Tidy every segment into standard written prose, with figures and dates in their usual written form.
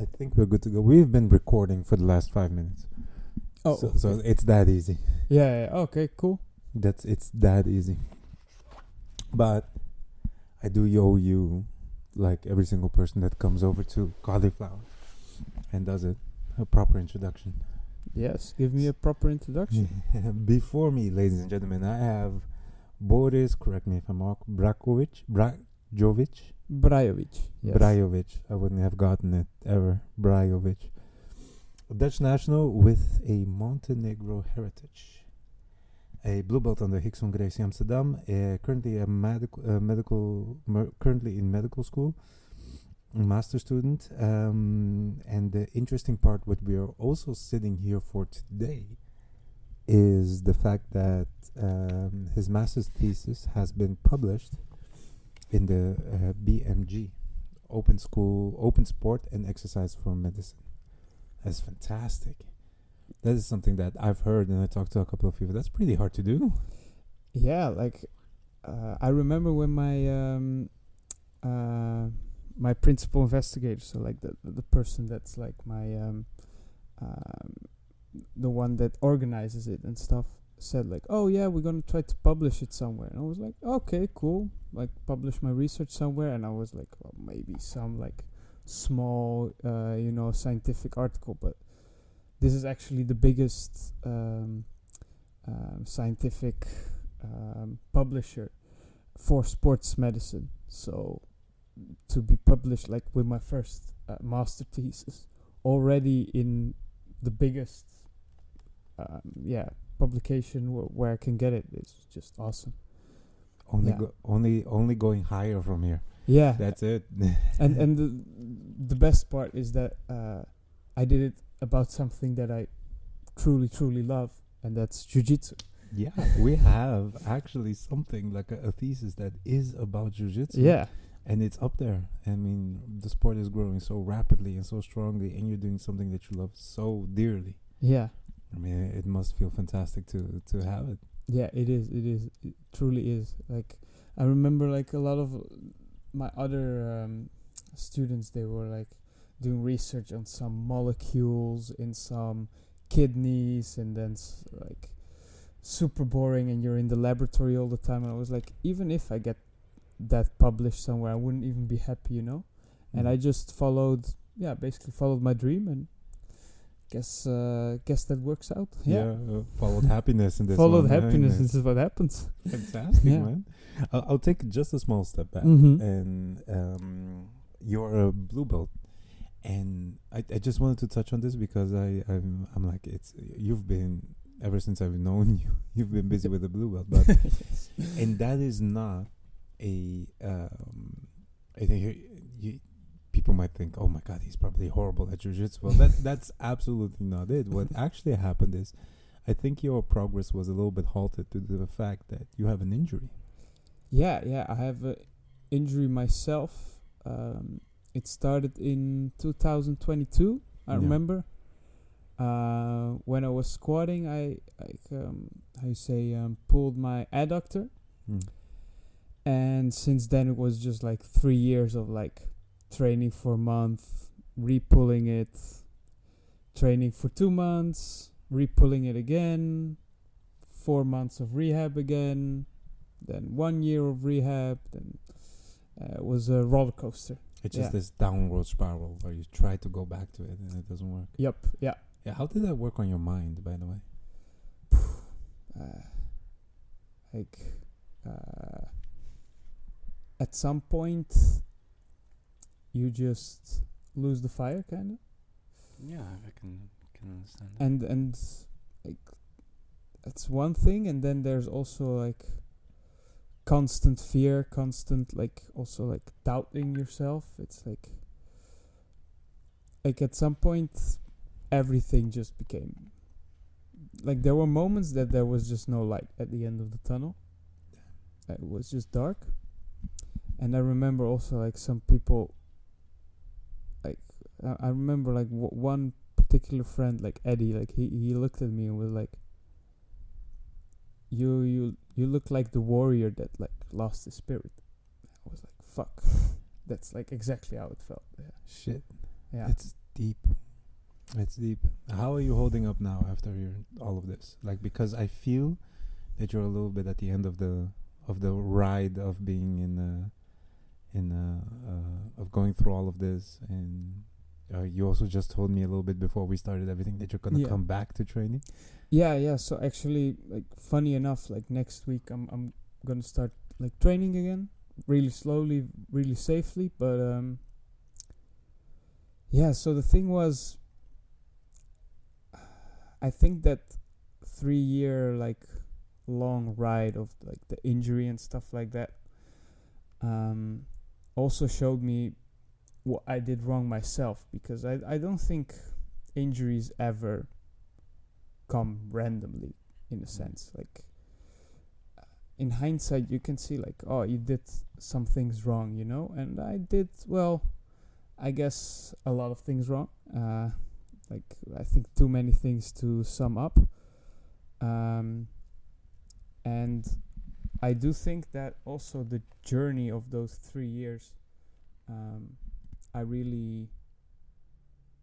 I think we're good to go. We've been recording for the last 5 minutes. Oh, So it's that easy. yeah. Okay, cool. It's that easy. But I do owe you, like every single person that comes over to Cauliflower and does it, a proper introduction. Yes, give me a proper introduction. Before me, ladies and gentlemen, I have Boris, correct me if I'm wrong, Brajovic. Brajovic. Yes. Brajovic. I wouldn't have gotten it ever. Brajovic. A Dutch national with a Montenegro heritage. A blue belt under Hixon Gracie Amsterdam. Currently currently in medical school. A master student. And the interesting part, what we are also sitting here for today, is the fact that his master's thesis has been published in the BMG, Open Sport and Exercise for Medicine. That's fantastic. That is something that I've heard, and I talked to a couple of people. That's pretty hard to do. Yeah, like I remember when my principal investigator, so like the person that's like my the one that organizes it and stuff, said like, oh yeah, we're gonna try to publish it somewhere. And I was like, okay, cool, like publish my research somewhere. And I was like, well, maybe some like small scientific article, but this is actually the biggest scientific publisher for sports medicine. So to be published like with my first master thesis already in the biggest publication where I can get it is just awesome. Only going higher from here. Yeah, that's it. and the best part is that I did it about something that I truly love, and that's jiu-jitsu. Yeah, we have actually something like a thesis that is about jiu-jitsu. Yeah. And it's up there. I mean, the sport is growing so rapidly and so strongly, and you're doing something that you love so dearly. Yeah. I mean, it must feel fantastic to have it. Yeah, it is. It truly is. Like, I remember like a lot of my other students, they were like doing research on some molecules in some kidneys, and then like super boring, and you're in the laboratory all the time. And I was like, even if I get that published somewhere, I wouldn't even be happy, and I just basically followed my dream, and guess that works out. Followed happiness in this followed happiness. This is what happens. Fantastic. Man. I'll take just a small step back. And you're a blue belt, and I just wanted to touch on this because I'm like, you've been, ever since I've known you've been busy with the blue belt, but yes. And that is not I think people might think, oh my God, he's probably horrible at jiu-jitsu. Well, that's absolutely not it. What actually happened is, I think your progress was a little bit halted due to the fact that you have an injury. Yeah, I have an injury myself. It started in 2022. I remember when I was squatting, I pulled my adductor. And since then it was just like 3 years of like training for a month, re-pulling it, training for 2 months, re-pulling it again, 4 months of rehab again, then 1 year of rehab. Then it was a roller coaster. It's just this downward spiral where you try to go back to it and it doesn't work. Yep. Yeah. How did that work on your mind, by the way? At some point, you just lose the fire, kind of. Yeah, I can understand that. And like, that's one thing, and then there's also like constant fear, also like doubting yourself. It's like at some point, everything just became like, there were moments that there was just no light at the end of the tunnel. It was just dark. And I remember also like some people, like I remember like one particular friend, like Eddie, like he looked at me and was like, you look like the warrior that like lost his spirit. I was like, fuck. That's like exactly how it felt. Yeah. Shit. Yeah. deep. It's deep. How are you holding up now after all of this? Like, because I feel that you're a little bit at the end of the ride of being of going through all of this, and you also just told me a little bit before we started everything that you're gonna come back to training. Yeah. So actually, like, funny enough, like next week I'm gonna start like training again, really slowly, really safely. But so the thing was, I think that 3-year like long ride of like the injury and stuff like that also showed me what I did wrong myself, because I don't think injuries ever come randomly, in a sense. Like, in hindsight you can see like, oh, you did some things wrong, you know, and I did, well, I guess a lot of things wrong, like I think too many things to sum up, and I do think that also the journey of those 3 years, I really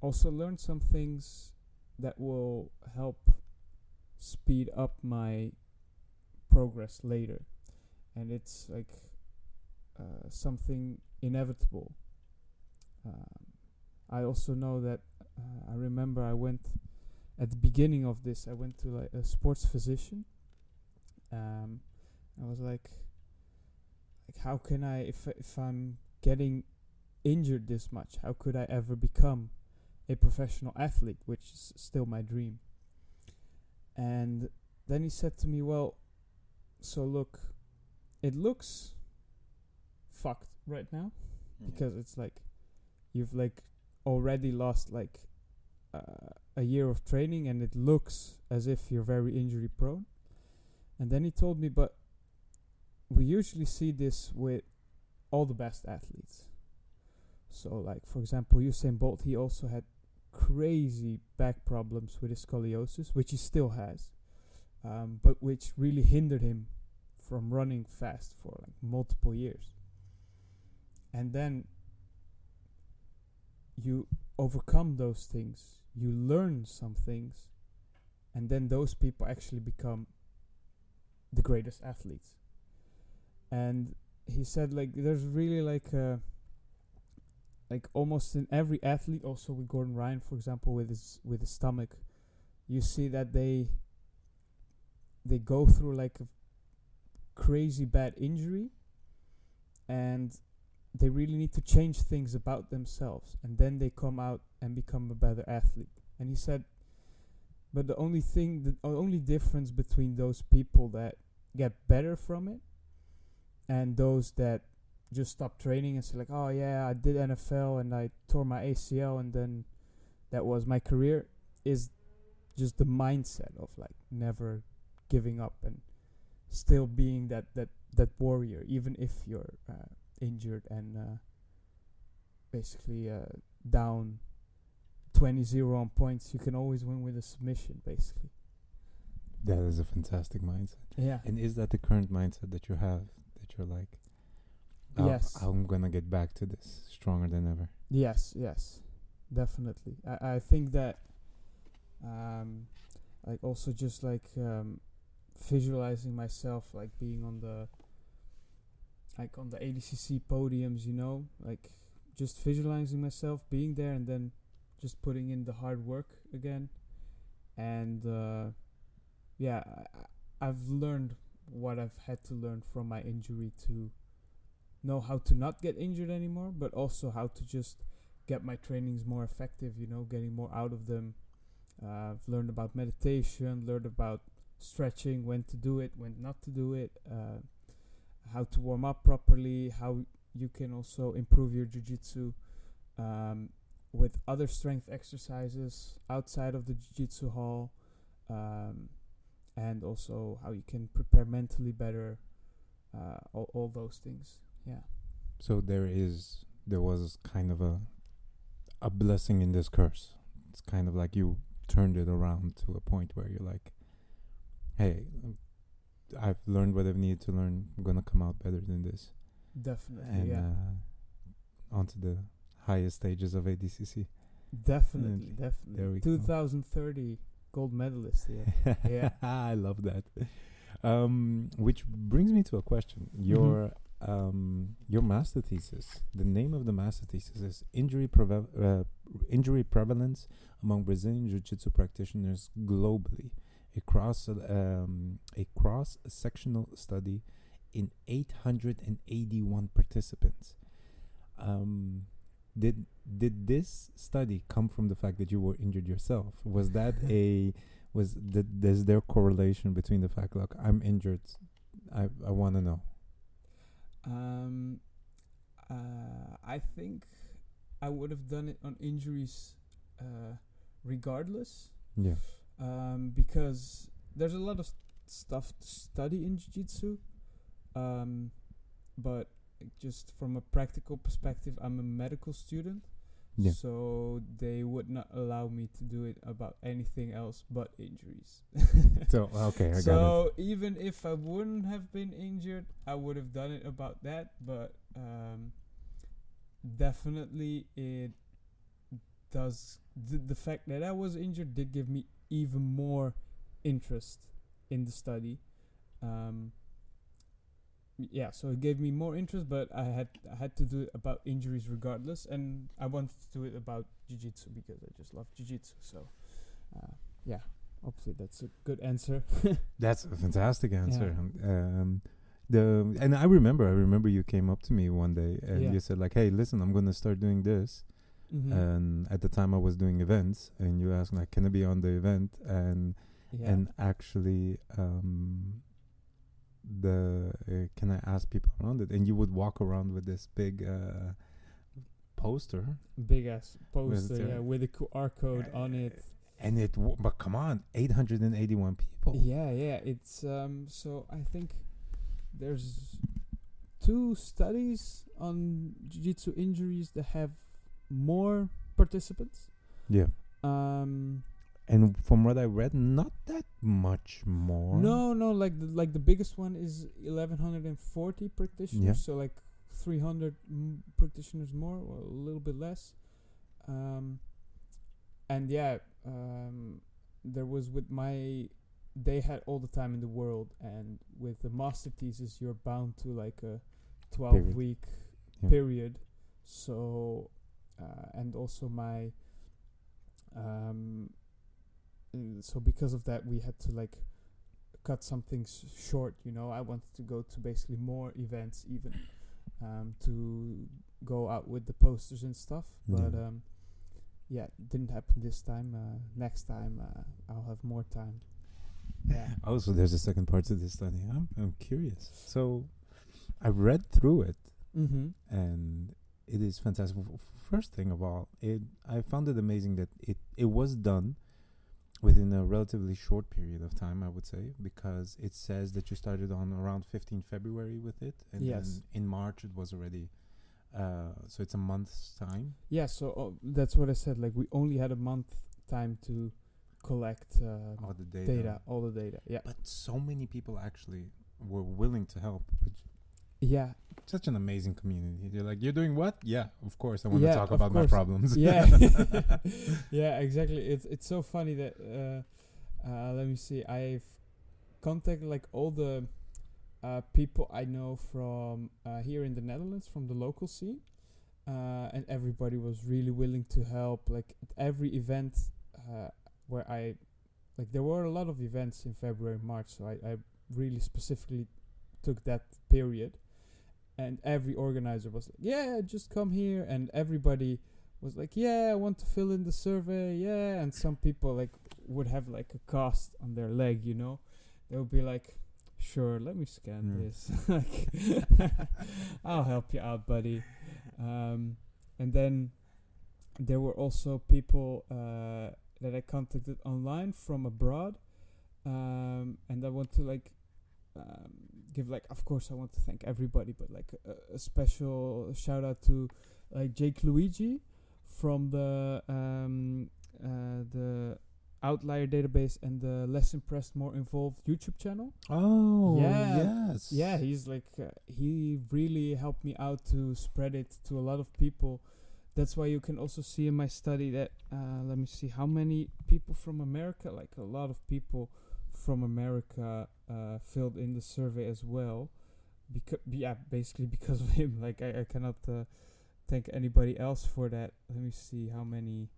also learned some things that will help speed up my progress later, and it's like something inevitable. I also know that I remember I went at the beginning of this, I went to like a sports physician. I was like how can I, if I'm getting injured this much, how could I ever become a professional athlete, which is still my dream? And then he said to me, well, so look, it looks fucked right now, because it's like you've like already lost like a year of training, and it looks as if you're very injury prone. And then he told me, but we usually see this with all the best athletes. So like, for example, Usain Bolt, he also had crazy back problems with his scoliosis, which he still has, but which really hindered him from running fast for like multiple years. And then you overcome those things, you learn some things, and then those people actually become the greatest athletes. And he said like there's really like almost in every athlete, also with Gordon Ryan, for example, with his stomach, you see that they go through like a crazy bad injury, and they really need to change things about themselves, and then they come out and become a better athlete. And he said, but the only difference between those people that get better from it and those that just stop training and say like, oh yeah, I did NFL and I tore my ACL and then that was my career, is just the mindset of like never giving up and still being that warrior, even if you're injured and basically down 20-0 on points. You can always win with a submission, basically. That is a fantastic mindset. Yeah. And is that the current mindset that you have, that you're like, yes, I'm gonna get back to this stronger than ever? Yes, definitely. I think that like also just like visualizing myself like being on the ADCC podiums, you know, like just visualizing myself being there and then just putting in the hard work again. And I've learned what I've had to learn from my injury to know how to not get injured anymore, but also how to just get my trainings more effective, you know, getting more out of them. I've learned about meditation, learned about stretching, when to do it, when not to do it, how to warm up properly, how you can also improve your jiu-jitsu with other strength exercises outside of the jiu-jitsu hall, and also how you can prepare mentally better, all those things. Yeah. So there was kind of a blessing in this curse. It's kind of like you turned it around to a point where you're like, hey, I've learned what I've needed to learn. I'm gonna come out better than this. Definitely. And yeah. Onto the highest stages of ADCC. Definitely, There we definitely. go. 2030 gold medalist here. Yeah. I love that. Which brings me to a question. Your master thesis. The name of the master thesis is injury prevalence among Brazilian Jiu-Jitsu practitioners globally. A cross-sectional study in 881 participants. Did this study come from the fact that you were injured yourself? Was that is there correlation between the fact, look, I'm injured, I want to know? I think I would have done it on injuries regardless. Yeah. Because there's a lot of stuff to study in jiu-jitsu, but just from a practical perspective, I'm a medical student, Yeah. so they would not allow me to do it about anything else but injuries. So okay, I got it. So even if I wouldn't have been injured, I would have done it about that, but definitely it does. The fact that I was injured did give me even more interest in the study. Yeah, so it gave me more interest, but I had to do it about injuries regardless, and I wanted to do it about jiu-jitsu because I just love jiu-jitsu. So, yeah, hopefully that's a good answer. That's a fantastic answer. And I remember you came up to me one day and you said like, "Hey, listen, I'm gonna start doing this." Mm-hmm. And at the time I was doing events, and you asked like, "Can I be on the event?" And actually, can I ask people around it? And you would walk around with this big poster, big ass poster, with a QR code on it. And but come on, 881 people. Yeah, it's so I think there's 2 studies on jiu-jitsu injuries that have more participants. Yeah. And from what I read, not that much more. No, like the biggest one is 1140 practitioners. Yeah. So like 300 practitioners more, or a little bit less. And there was they had all the time in the world, and with the master thesis, you're bound to like a 12-week period. So, and also my, so because of that, we had to like cut some things short. I wanted to go to basically more events, even to go out with the posters and stuff. But it didn't happen this time. Next time, I'll have more time. Yeah. Also, there's a second part to this study. I'm curious. So, I read through it, and it is fantastic. First thing of all, I found it amazing that it was done within a relatively short period of time, I would say, because it says that you started on around 15 February with it, and then in March it was already, so it's a month's time. Yeah, so that's what I said. Like, we only had a month time to collect all the data. All the data, yeah. But so many people actually were willing to help, which such an amazing community. You're like, you're doing what? Yeah, of course. I want to talk about my problems. Yeah, yeah, exactly. It's so funny that let me see. I've contacted like all the people I know from here in the Netherlands, from the local scene, and everybody was really willing to help. Like at every event where there were a lot of events in February, March, so I really specifically took that period. And every organizer was like, yeah, just come here. And everybody was like, yeah, I want to fill in the survey. Yeah. And some people like would have like a cast on their leg, They would be like, sure, let me scan this. Like, I'll help you out, buddy. And then there were also people that I contacted online from abroad. And I want to like give like, of course I want to thank everybody, but like a special shout out to like Jake Luigi from the Outlier Database and the Less Impressed More Involved YouTube channel. Oh, yes. Yeah, he's like he really helped me out to spread it to a lot of people that's why you can also see in my study that let me see how many people from America, like a lot of people from America filled in the survey as well. Basically because of him. Like I cannot thank anybody else for that. Let me see how many.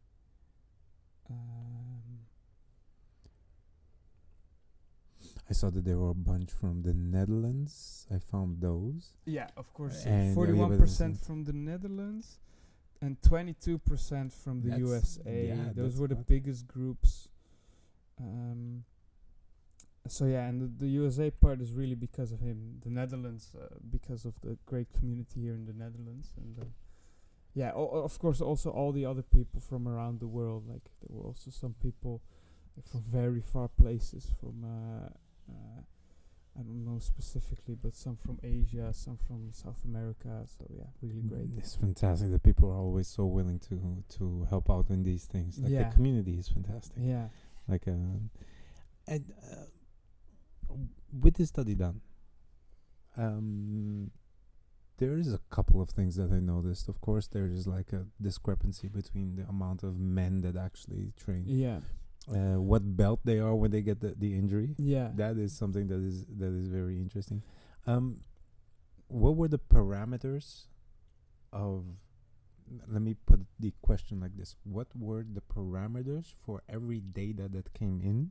I saw that there were a bunch from the Netherlands. I found those. Yeah, of course. And 41% from the Netherlands and 22% from the That's- USA. yeah, Those that's were the not- biggest groups. So yeah, and the USA part is really because of him. The Netherlands, because of the great community here in the Netherlands, and of course also all the other people from around the world. Like there were also some people like, from very far places. From I don't know specifically, but some from Asia, some from South America. So yeah, really great. It's fantastic. The people are always so willing to help out in these things. Like Yeah. the community is fantastic. Yeah. Like and with this study done, there is a couple of things that I noticed. Of course, there is like a discrepancy between the amount of men that actually train, Yeah. what belt they are when they get the injury. Yeah. That is something that is very interesting. What were the parameters of? Let me put the question like this: what were the parameters for every data that came in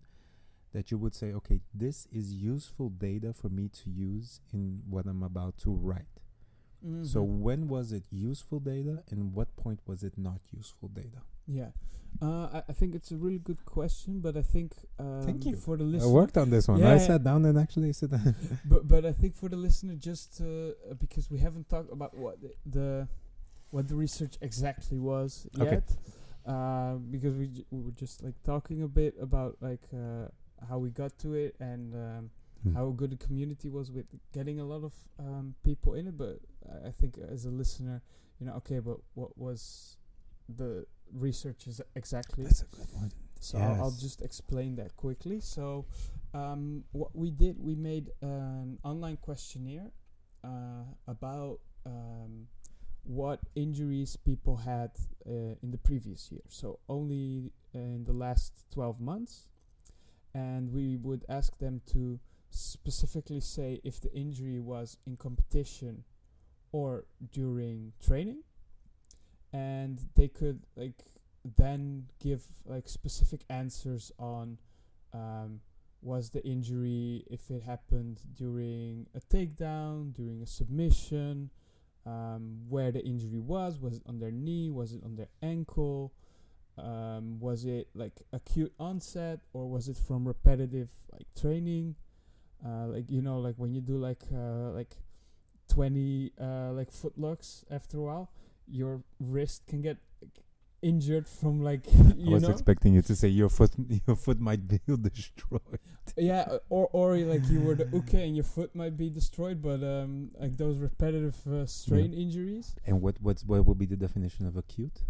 that you would say, okay, this is useful data for me to use in what I'm about to write? Mm-hmm. So when was it useful data, and what point was it not useful data? Yeah, I think it's a really good question, but I think Thank you. for the I listener, worked on this one. Yeah, I yeah. sat down and actually said, but I think for the listener, just because we haven't talked about what the research exactly was Okay. yet, because we were just like talking a bit about like how we got to it and how good the community was with getting a lot of people in it. But I think as a listener, okay, but what was the research is exactly? That's a good one. So Yes. I'll just explain that quickly. So what we did, we made an online questionnaire about what injuries people had in the previous year. So only in the last 12 months. And we would ask them to specifically say if the injury was in competition or during training. And they could like then give like specific answers on was the injury, if it happened during a takedown, during a submission, where the injury was it on their knee, was it on their ankle, was it like acute onset, or was it from repetitive like training, like like when you do like 20 like footlocks, after a while your wrist can get injured from like I was expecting you to say your foot might be destroyed. Yeah, or like you were the uke and your foot might be destroyed, but like those repetitive strain injuries. And what would be the definition of acute?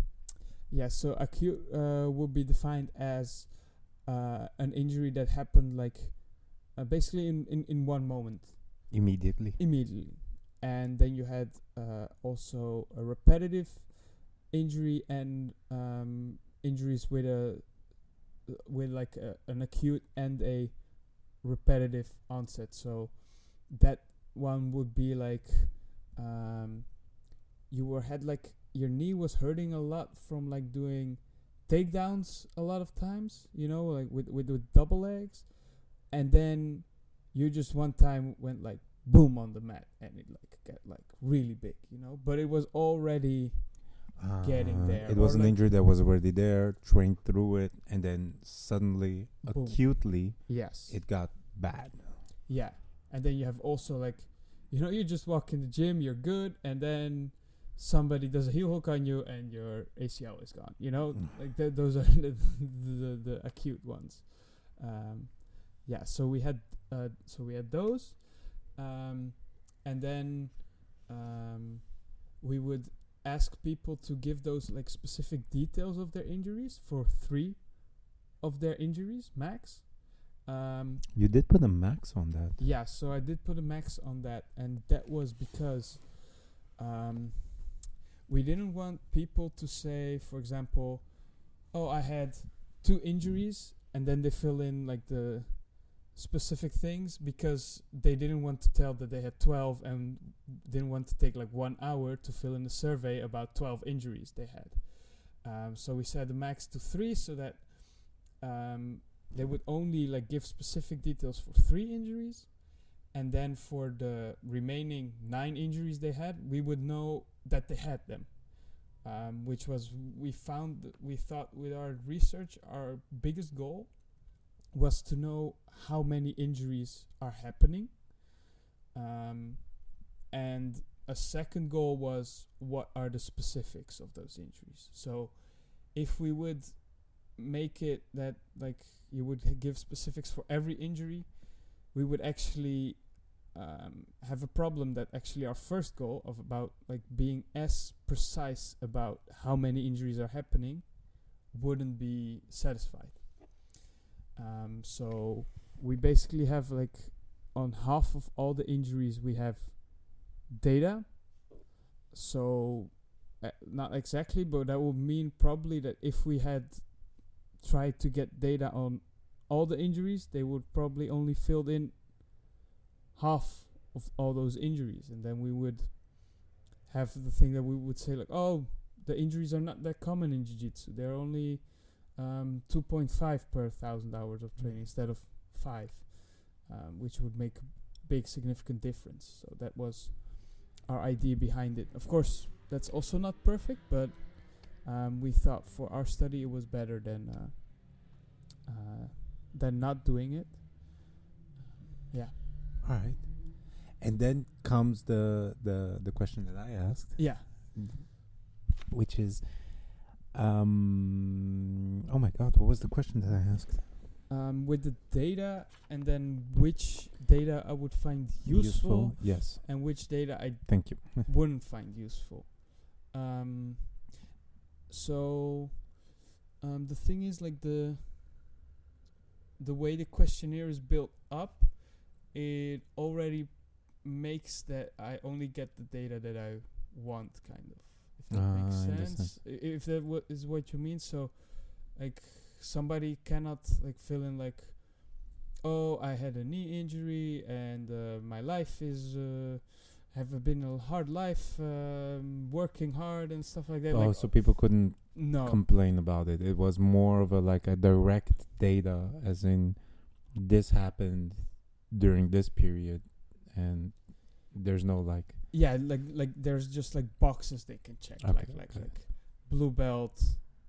Yeah, so acute would be defined as an injury that happened like basically in one moment. Immediately. And then you had also a repetitive injury and injuries with like an acute and a repetitive onset. So that one would be like had like your knee was hurting a lot from like doing takedowns a lot of times, like with double legs, and then you just one time went like boom on the mat and it like got like really big, but it was already getting there. It was Or an like injury that was already there, trained through it, and then suddenly, boom. acutely, Yes. it got bad. Yeah. And then you have also like, you just walk in the gym, you're good, and then somebody does a heel hook on you and your ACL is gone. Like those are the acute ones. Yeah. So we had those, and then we would ask people to give those like specific details of their injuries for 3 of their injuries max. You did put a max on that. Yeah, so I did put a max on that, and that was because we didn't want people to say, for example, oh, I had 2 injuries, and then they fill in like the specific things, because they didn't want to tell that they had 12 and didn't want to take like 1 hour to fill in a survey about 12 injuries they had. So we set the max to 3, so that they would only like give specific details for 3 injuries, and then for the remaining 9 injuries they had, we would know that they had them. Which was, we thought with our research, our biggest goal was to know how many injuries are happening. And a second goal was, what are the specifics of those injuries? So if we would make it that like you would give specifics for every injury, we would actually have a problem that actually our first goal of about like being as precise about how many injuries are happening wouldn't be satisfied. So we basically have like on half of all the injuries we have data. So not exactly, but that would mean probably that if we had tried to get data on all the injuries, they would probably only filled in half of all those injuries, and then we would have the thing that we would say like, oh, the injuries are not that common in jiu-jitsu. They're only 2.5 per 1,000 hours of training instead of 5, which would make a big significant difference. So that was our idea behind it. Of course, that's also not perfect, but we thought for our study it was better than not doing it. Yeah. All right. And then comes the question that I asked. Yeah. Which is, oh my God, what was the question that I asked? With the data, and then which data I would find useful, yes, and which data I thank you wouldn't find useful. So the thing is, like the way the questionnaire is built up, it already makes that I only get the data that I want, kind of, if that makes sense. If that is what you mean. So like somebody cannot like fill in like, oh, I had a knee injury and my life is have been a hard life, working hard and stuff like that. Oh, like, so people couldn't complain about it. It was more of a direct data, as in this happened during this period, and there's no like there's just like boxes they can check, okay, like blue belt.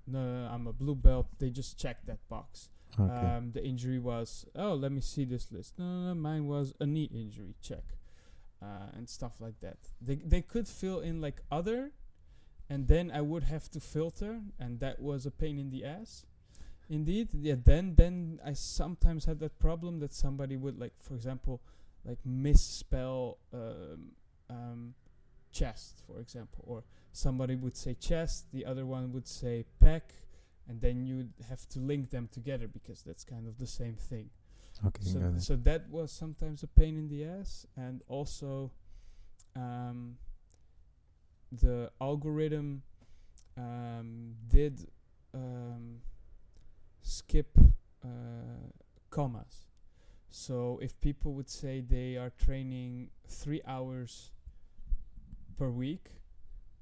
No, I'm a blue belt. They just check that box. Okay. The injury was, oh, let me see this list. No, mine was a knee injury. Check. And stuff like that. They could fill in like other, and then I would have to filter, and that was a pain in the ass. Indeed, yeah. Then I sometimes had that problem that somebody would like, for example, like misspell chest, for example, or somebody would say chest, the other one would say pec, and then you'd have to link them together because that's kind of the same thing. Okay, so that was sometimes a pain in the ass, and also the algorithm did skip commas. So if people would say they are training 3 hours per week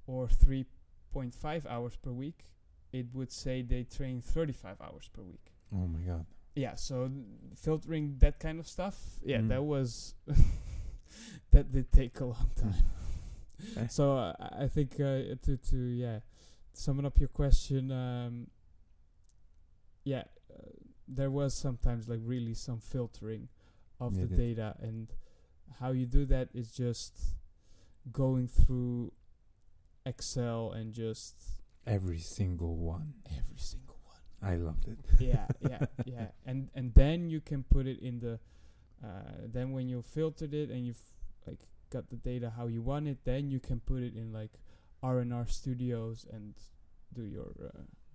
or 3.5 hours per week, it would say they train 35 hours per week. Oh my God. Yeah, so filtering that kind of stuff, that was that did take a long time. So I think to sum up your question, there was sometimes like really some filtering of the data, and how you do that is just going through Excel and just every single one. I loved it. yeah. And then you can put it in the then when you filtered it and you've like got the data how you want it, then you can put it in like R&R Studios and do your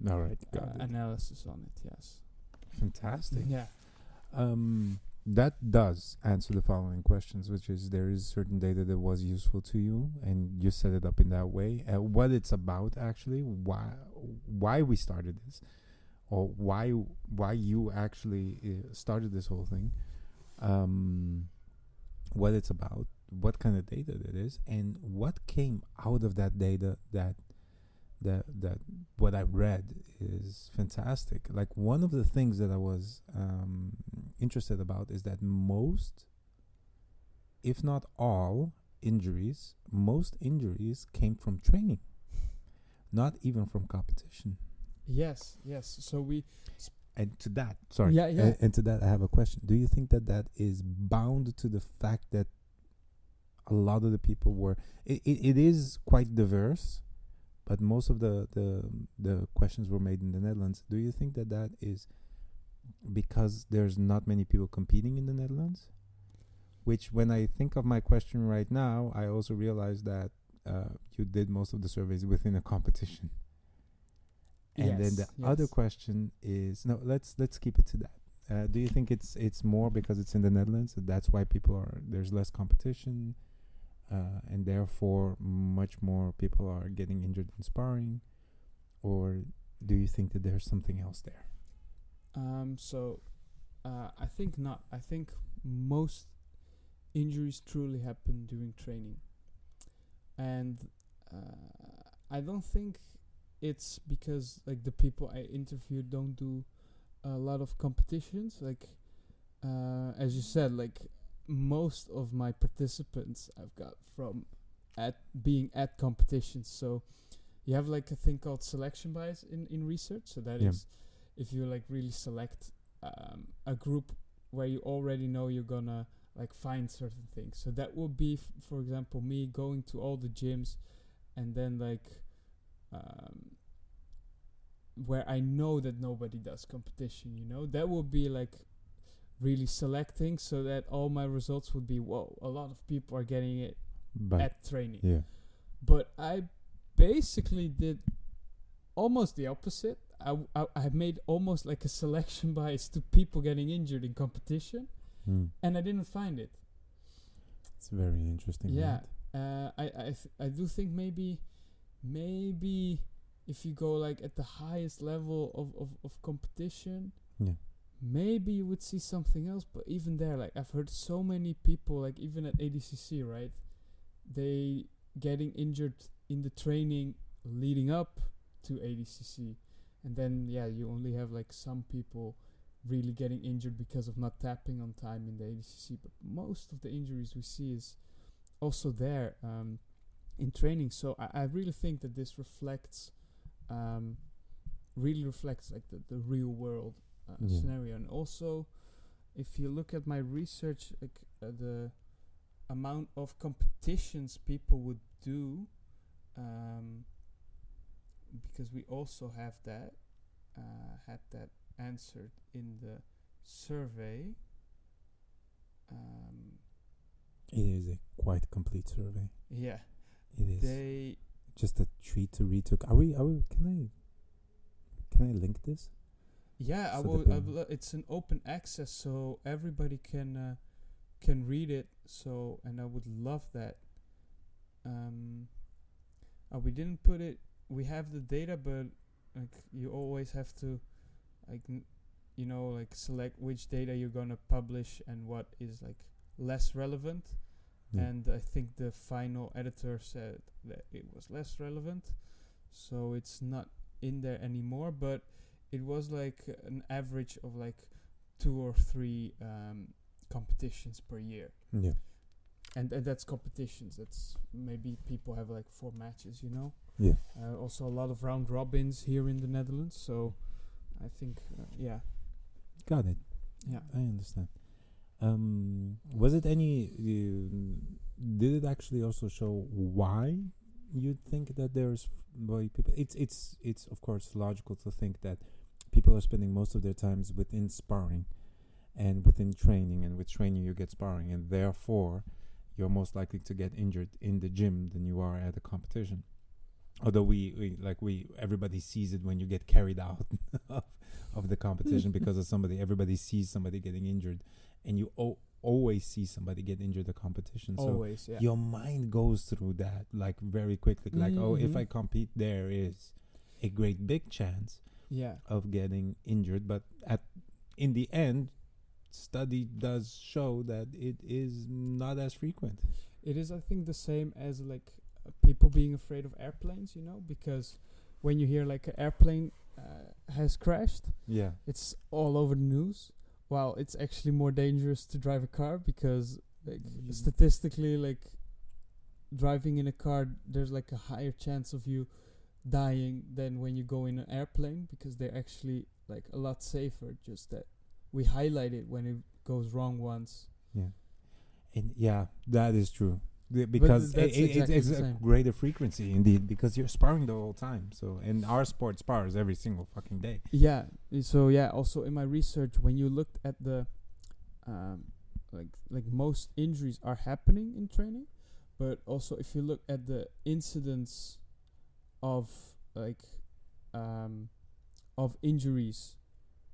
all right, analysis on it. Yes. Fantastic. Yeah. that does answer the following questions, which is there is certain data that was useful to you, and you set it up in that way. What it's about, actually, why we started this, or why you actually started this whole thing, what it's about, what kind of data that is, and what came out of that data. That what I read is fantastic. Like, one of the things that I was interested about is that most, if not all, most injuries came from training, not even from competition. Yes. So And to that, sorry. Yeah. And to that, I have a question. Do you think that is bound to the fact that a lot of the people were... It is quite diverse, but most of the questions were made in the Netherlands. Do you think that is because there's not many people competing in the Netherlands? Which, when I think of my question right now, I also realize that you did most of the surveys within a competition. And then the other question is, no, let's keep it to that. Do you think it's more because it's in the Netherlands, so that's why there's less competition, and therefore much more people are getting injured in sparring, or do you think that there's something else there? I think not. I think most injuries truly happen during training, and I don't think it's because like the people I interviewed don't do a lot of competitions. Like as you said, like most of my participants I've got from being at competitions. So you have like a thing called selection bias in research. So that is if you like really select a group where you already know you're gonna like find certain things. So that would be for example me going to all the gyms and then like where I know that nobody does competition, that would be like really selecting so that all my results would be, whoa, a lot of people are getting it at training. Yeah. But I basically did almost the opposite. I made almost like a selection bias to people getting injured in competition, and I didn't find it. It's very interesting. Yeah. I do think maybe if you go like at the highest level of competition, maybe you would see something else. But even there, like I've heard so many people, like even at ADCC, right, they getting injured in the training leading up to ADCC, and then you only have like some people really getting injured because of not tapping on time in the ADCC. But most of the injuries we see is also there in training. So I really think that this reflects like the real world scenario. And also if you look at my research, like the amount of competitions people would do, because we also have that had that answered in the survey. It is a quite complete survey. Yeah, it is. They just a treat to read. Are we? Can I link this? Yeah, so I will. It's an open access, so everybody can read it. So, and I would love that. We didn't put it. We have the data, but like you always have to, like like select which data you're gonna publish and what is like less relevant. And I think the final editor said that it was less relevant, so it's not in there anymore. But it was like an average of like 2 or 3 competitions per year. Yeah. And that's competitions. That's maybe people have like 4 matches, Yeah. Also a lot of round robins here in the Netherlands. So I think, Got it. Yeah. I understand. Was it any... did it actually also show why you think that there's... why people... It's of course logical to think that people are spending most of their times within sparring and within training, and with training you get sparring, and therefore you're most likely to get injured in the gym than you are at a competition. Although we everybody sees it when you get carried out of the competition because of somebody. Everybody sees somebody getting injured, and you always see somebody get injured at competition. Always, so yeah. your mind goes through that like very quickly. Like, oh, if I compete, there is a great big chance of getting injured. But in the end, study does show that it is not as frequent. It is, I think, the same as like people being afraid of airplanes, you know, because when you hear like an airplane has crashed, it's all over the news. While it's actually more dangerous to drive a car because like statistically, like driving in a car, there's like a higher chance of you dying than when you go in an airplane because they're actually like a lot safer. Just that we highlight it when it goes wrong once. Yeah, and that is true. Because it's a greater frequency indeed, because you're sparring the whole time. So, and our sport spars every single fucking day. Yeah. So also in my research, when you looked at the like most injuries are happening in training, but also if you look at the incidence of like of injuries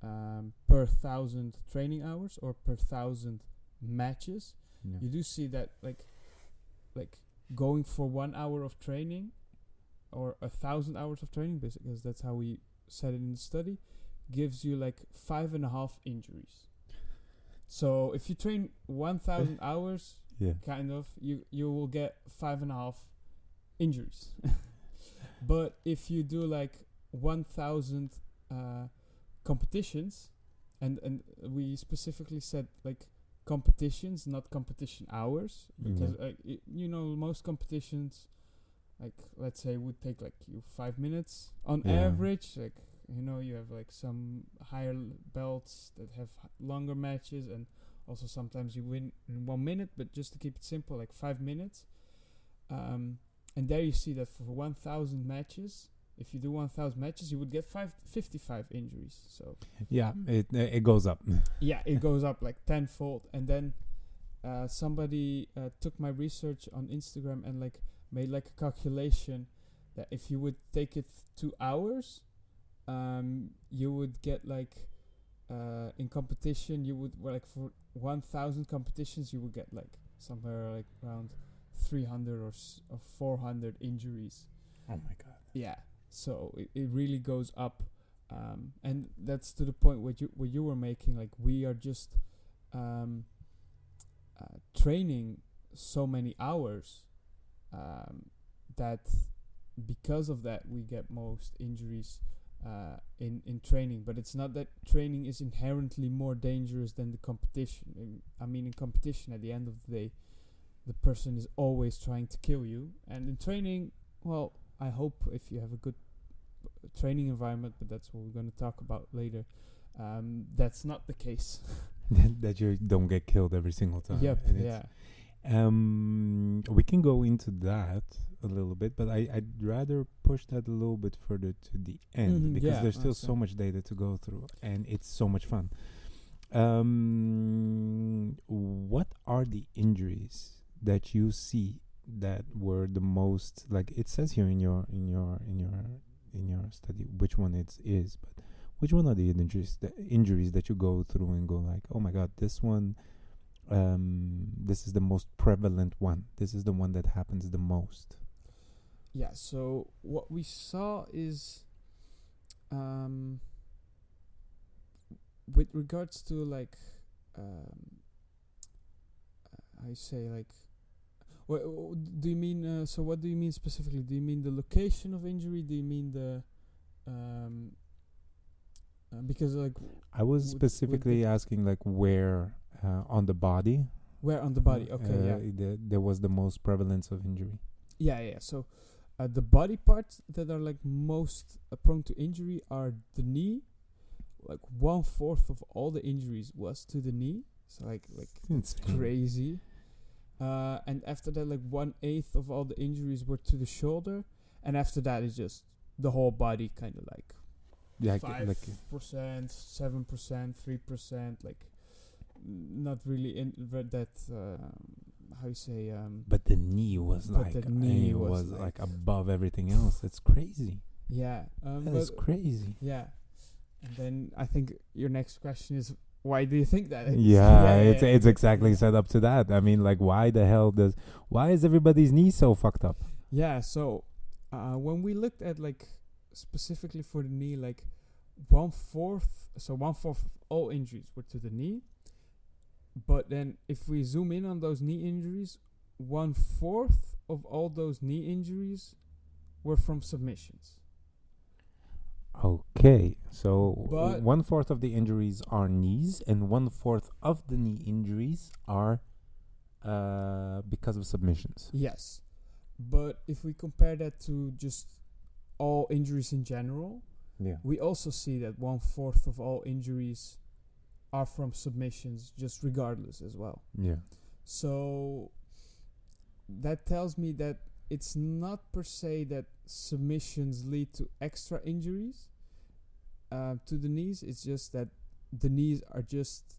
per 1,000 training hours or per 1,000 matches, you do see that like going for 1 hour of training or 1,000 hours of training, basically, because that's how we said it in the study, gives you like 5.5 injuries. So if you train 1,000 hours, kind of, you will get 5.5 injuries. But if you do like 1,000 competitions, and we specifically said like competitions, not competition hours, because you know, most competitions, like let's say, would take like you 5 minutes on average. Like, you know, you have like some higher belts that have longer matches, and also sometimes you win in 1 minute, but just to keep it simple, like 5 minutes. And there you see that for 1,000 matches, if you do 1,000 matches, you would get 55 injuries. So it goes up. It goes up like tenfold. And then somebody took my research on Instagram and like made like a calculation that if you would take it 2 hours, you would get like in competition, you would like for 1,000 competitions, you would get like somewhere like around 300 or 400 injuries. Oh my god. Yeah. So it really goes up, and that's to the point what you were making. Like, we are just training so many hours that because of that we get most injuries in training. But it's not that training is inherently more dangerous than the competition. I mean, in competition, at the end of the day, the person is always trying to kill you, and in training, well, I hope if you have a good training environment, but that's what we're going to talk about later, that's not the case. That you don't get killed every single time. Yep, we can go into that a little bit, but I'd rather push that a little bit further to the end, because there's still so much data to go through, and it's so much fun. What are the injuries that you see that were the most, like it says here in your study which one it is, but which one are the injuries that you go through and go like, oh my god, this one, this is the most prevalent one, this is the one that happens the most? So what we saw is with regards to like I say like, what do you mean? So what do you mean specifically? Do you mean the location of injury? Do you mean the because like I was specifically asking like where on the body. Where on the body? Okay, there was the most prevalence of injury. So the body parts that are like most prone to injury are the knee. Like 1/4 of all the injuries was to the knee. So like it's crazy. And after that, like 1/8 of all the injuries were to the shoulder, and after that is just the whole body, kind of like 5%, 7%, 3%, like not really in that. How you say? But the knee was like above everything else. That's crazy. Yeah, that is crazy. Yeah, And then I think your next question is, why do you think that? It's exactly set up to that. I mean, like, why is everybody's knee so fucked up? Yeah, so when we looked at, like, specifically for the knee, like, 1/4 of all injuries were to the knee. But then if we zoom in on those knee injuries, 1/4 of all those knee injuries were from submissions. Okay, so But 1/4 of the injuries are knees, and 1/4 of the knee injuries are because of submissions. yes, but if we compare that to just all injuries in general, we also see that 1/4 of all injuries are from submissions, just regardless as well. Yeah. So that tells me that it's not per se that submissions lead to extra injuries to the knees. It's just that the knees are just,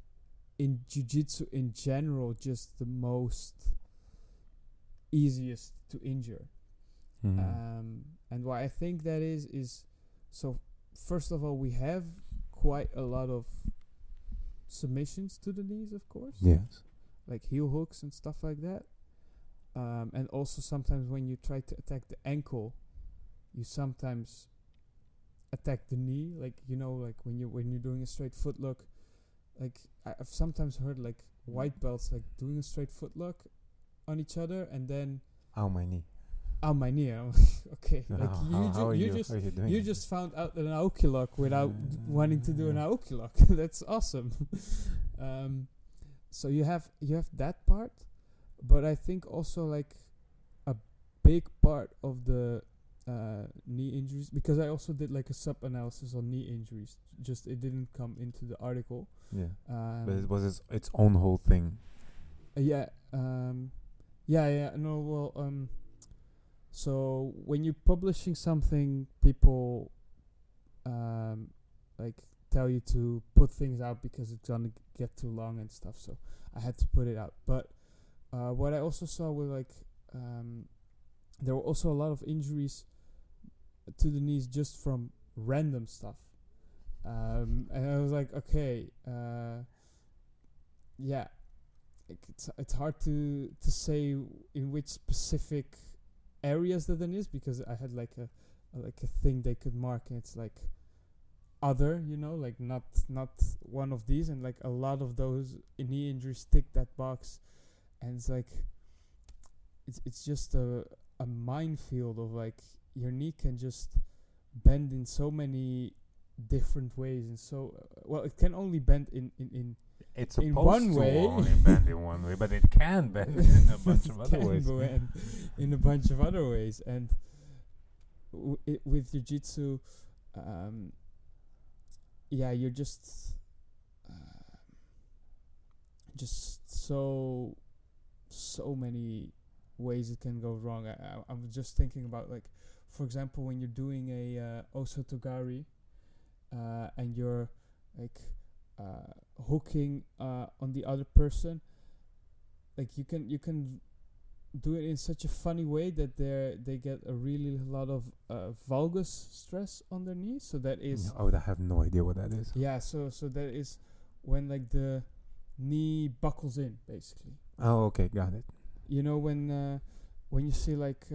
in jiu-jitsu in general, just the most easiest to injure. And why I think that is so first of all, we have quite a lot of submissions to the knees, of course. Yes. Like heel hooks and stuff like that. And also sometimes when you try to attack the ankle, you sometimes attack the knee, like, you know, like when you're doing a straight foot look. Like I've sometimes heard like white belts like doing a straight foot look on each other, and then my knee. my knee. I'm okay, like you just found out an Aoki lock without wanting to do an Aoki lock. That's awesome. So you have that part, but I think also like a big part of the knee injuries, because I also did like a sub-analysis on knee injuries, just it didn't come into the article. But it was its own whole thing. So when you're publishing something, people like tell you to put things out because it's gonna get too long and stuff, so I had to put it out. But what I also saw was like there were also a lot of injuries to the knees just from random stuff, and I was like, okay, it's hard to say in which specific areas that it is, because I had like a thing they could mark, and it's like other, you know, like not one of these, and like a lot of those knee injuries tick that box, and it's like it's just a minefield of like your knee can just bend in so many different ways, and so well, it can only bend in it's in supposed one to way. only bend in one way, but it can bend in a bunch of other ways. In a bunch of other ways, and with jiu-jitsu, you're just so many ways it can go wrong. I'm just thinking about, like, for example, when you're doing a osotogari, and you're like hooking on the other person, like you can do it in such a funny way that they get a really lot of valgus stress on their knees. So that is I would have no idea what that is. Yeah, so that is when like the knee buckles in, basically. Oh, okay, got it. You know, when you see like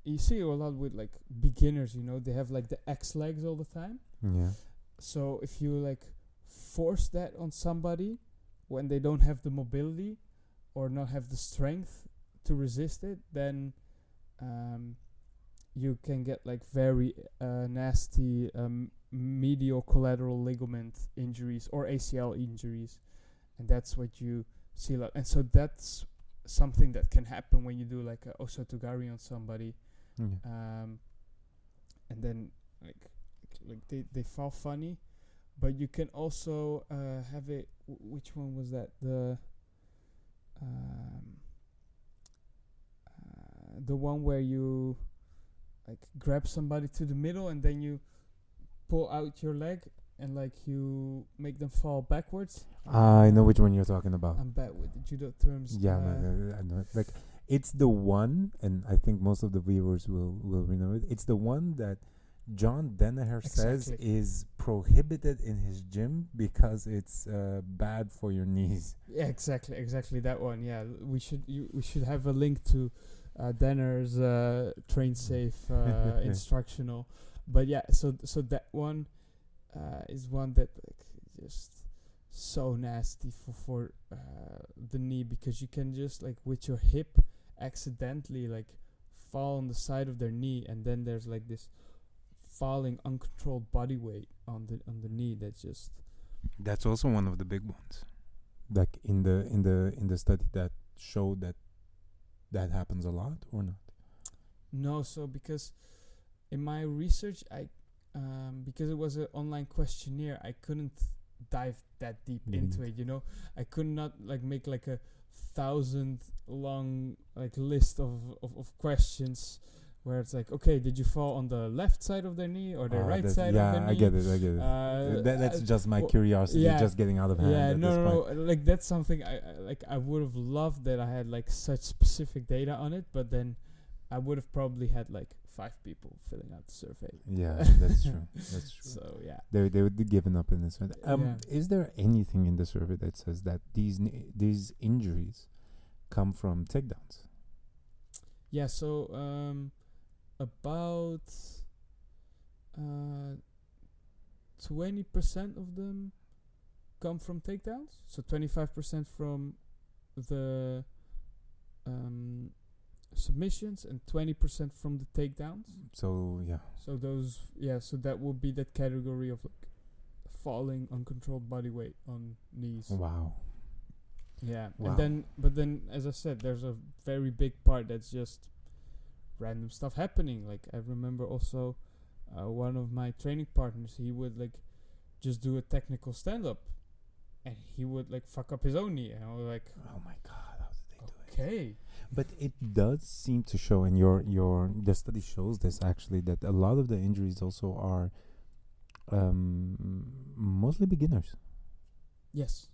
you see a lot with like beginners, you know, they have like the X legs all the time. Yeah. So if you like force that on somebody when they don't have the mobility or not have the strength to resist it, then you can get like very nasty medial collateral ligament injuries or ACL injuries, and that's what you see a lot. And so that's something that can happen when you do like a osotogari on somebody, and then like they fall funny. But you can also have it. Which one was that? The one where you like grab somebody to the middle and then you pull out your leg and like you make them fall backwards. I know which one you're talking about. I'm bad with the judo terms. Yeah, I know. Like, it's the one, and I think most of the viewers will remember it. It's the one that John Danaher says Exactly. is prohibited in his gym because it's bad for your knees. Yeah, exactly that one. Yeah, we should have a link to Danner's Train Safe instructional. But yeah, so that one is one that like just so nasty for the knee, because you can just like with your hip accidentally like fall on the side of their knee, and then there's like this falling uncontrolled body weight on the knee. That's also one of the big ones. Like in the study that showed that happens a lot or not? No, so because in my research I because it was an online questionnaire, I couldn't dive that deep into it, you know. I could not like make like a 1,000 long like list of questions where it's like, okay, did you fall on the left side of their knee or the right side of their knee? Yeah, I get it. That's just my curiosity, just getting out of hand. Yeah, at no, this no, point. like that's something I would have loved that I had like such specific data on it, but then I would have probably had like 5 people filling out the survey. Yeah, that's true. That's true. So yeah, they would be given up in this one. Yeah. Is there anything in the survey that says that these injuries come from takedowns? yeah. So about 20% of them come from takedowns. So 25% from the submissions and 20% from the takedowns. So yeah. So so that will be that category of like falling uncontrolled body weight on knees. Wow. Yeah. Wow. But then as I said, there's a very big part that's just random stuff happening. Like I remember also one of my training partners, he would like just do a technical stand up and he would like fuck up his own knee, and I was like, oh my god, how did they do it? Okay. But it does seem to show, and the study shows this actually, that a lot of the injuries also are mostly beginners. Yes.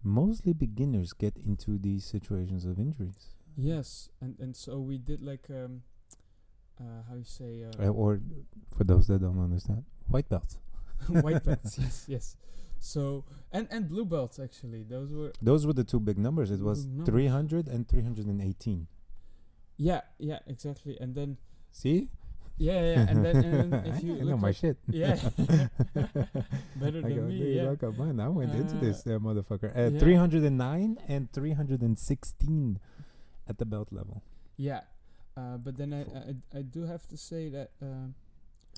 Mostly beginners get into these situations of injuries. Yes, and so we did like how you say Or for those that don't understand, white belts. white belts. Yes. So and blue belts actually. Those were the two big numbers. It was 300 and 318. Yeah, exactly. And then see. Yeah, and then if you I know my shit. Yeah, better than me. Yeah, look up mine. I went into this motherfucker. 309 and 316 at the belt level. Yeah, but then I do have to say that.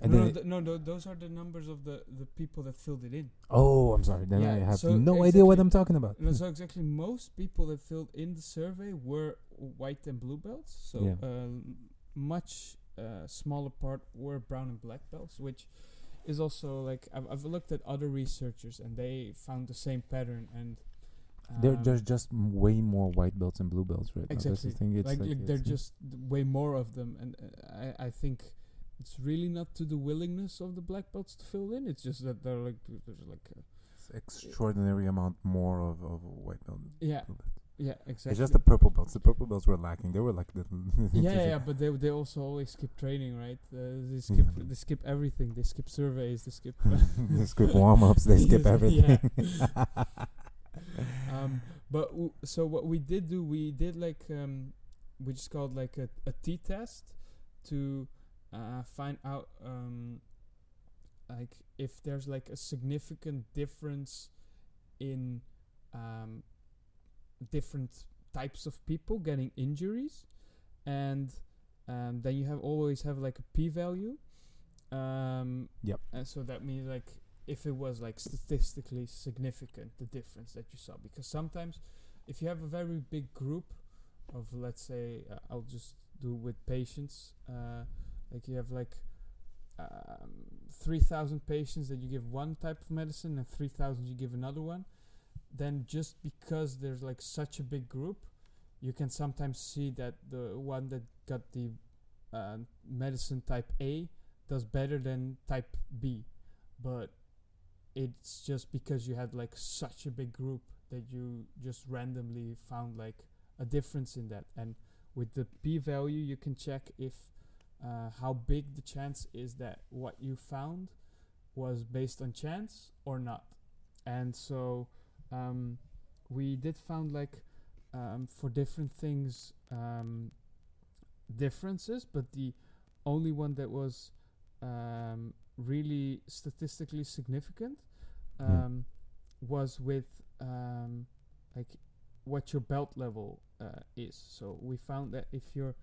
Those are the numbers of the people that filled it in. Oh, I'm sorry. Then I have no exactly, idea what I'm talking about. No, so exactly, most people that filled in the survey were white and blue belts. So much smaller part were brown and black belts, which is also like I've looked at other researchers and they found the same pattern, and there's just way more white belts and blue belts, right? Exactly. That's the thing. It's like there's just way more of them, and I think it's really not to the willingness of the black belts to fill in. It's just that there's like extraordinary amount more of white belt. Yeah, exactly. It's just the purple belts. The purple belts were lacking. They were like the but they also always skip training, right? They skip everything. They skip surveys. They skip they skip warm-ups. They skip everything. But so what we did like which is called like a t-test to find out like if there's like a significant difference in different types of people getting injuries, and then you always have like a p-value. And so that means like if it was like statistically significant, the difference that you saw, because sometimes if you have a very big group of, let's say, I'll just do with patients, like you have like 3,000 patients that you give one type of medicine and 3,000 you give another one, then just because there's like such a big group, you can sometimes see that the one that got the medicine type A does better than type B, but it's just because you had like such a big group that you just randomly found like a difference in that. And with the p-value you can check if how big the chance is that what you found was based on chance or not. And so we did found like for different things differences, but the only one that was really statistically significant was with like what your belt level is. So we found that if you